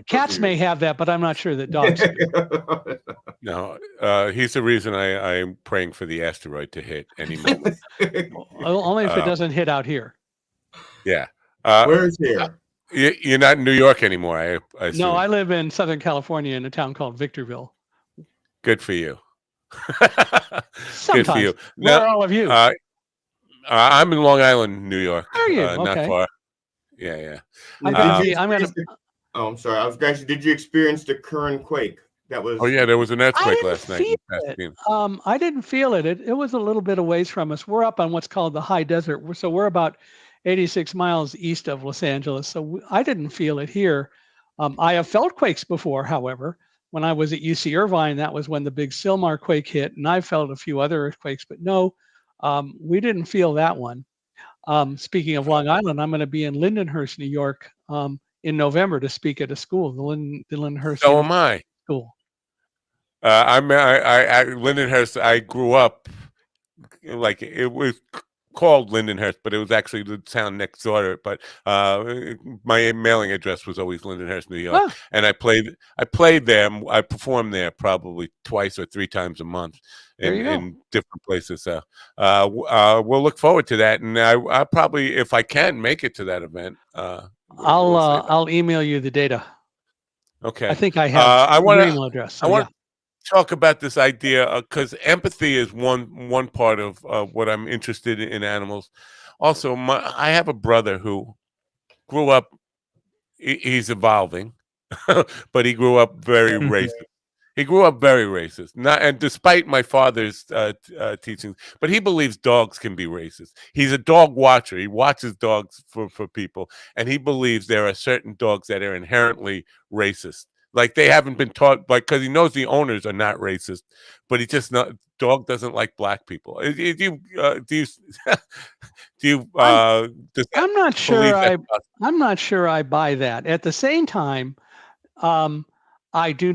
Speaker 20: cats may have that, but I'm not sure that dogs do.
Speaker 6: No, he's the reason I'm praying for the asteroid to hit any moment.
Speaker 20: Only if it doesn't hit out here.
Speaker 6: Yeah.
Speaker 14: Where is here?
Speaker 6: You're not in New York anymore, I assume.
Speaker 20: No, I live in Southern California in a town called Victorville.
Speaker 6: Good for you.
Speaker 20: Sometimes.
Speaker 6: Good for you.
Speaker 20: Where are all of you?
Speaker 6: I'm in Long Island, New York.
Speaker 20: Are you?
Speaker 6: Not
Speaker 20: okay.
Speaker 6: far. Yeah.
Speaker 14: I'm sorry. I was asking, did you experience the current quake that was.
Speaker 6: Oh yeah, there was an
Speaker 20: I
Speaker 6: earthquake
Speaker 20: didn't
Speaker 6: last night
Speaker 20: feel
Speaker 6: in
Speaker 20: it.
Speaker 6: Pasadena.
Speaker 20: I didn't feel it. It was a little bit of ways from us. We're up on what's called the high desert. So we're about 86 miles east of Los Angeles. So I didn't feel it here. I have felt quakes before, however. When I was at UC Irvine, that was when the big Sylmar quake hit, and I felt a few other earthquakes, but no, we didn't feel that one. Speaking of Long Island, I'm going to be in Lindenhurst, New York, in November to speak at a school, the Lindenhurst
Speaker 6: So am I.
Speaker 20: School.
Speaker 6: Lindenhurst. I grew up like it was called Lindenhurst, but it was actually the town next door. But my mailing address was always Lindenhurst, New York, and I played there. I performed there probably twice or three times a month in different places. So we'll look forward to that, and I probably, if I can, make it to that event.
Speaker 20: I'll email you the data.
Speaker 6: Okay.
Speaker 20: I think I have your email address. So
Speaker 6: I want to talk about this idea because empathy is one part of what I'm interested in animals. Also, I have a brother who grew up. He's evolving, but he grew up very racist. He grew up very racist. And despite my father's teachings, but he believes dogs can be racist. He's a dog watcher. He watches dogs for people, and he believes there are certain dogs that are inherently racist. Like they haven't been taught, like, because he knows the owners are not racist, but he just dog doesn't like black people. Do you
Speaker 20: I'm not sure. I'm not sure I buy that. At the same time, I do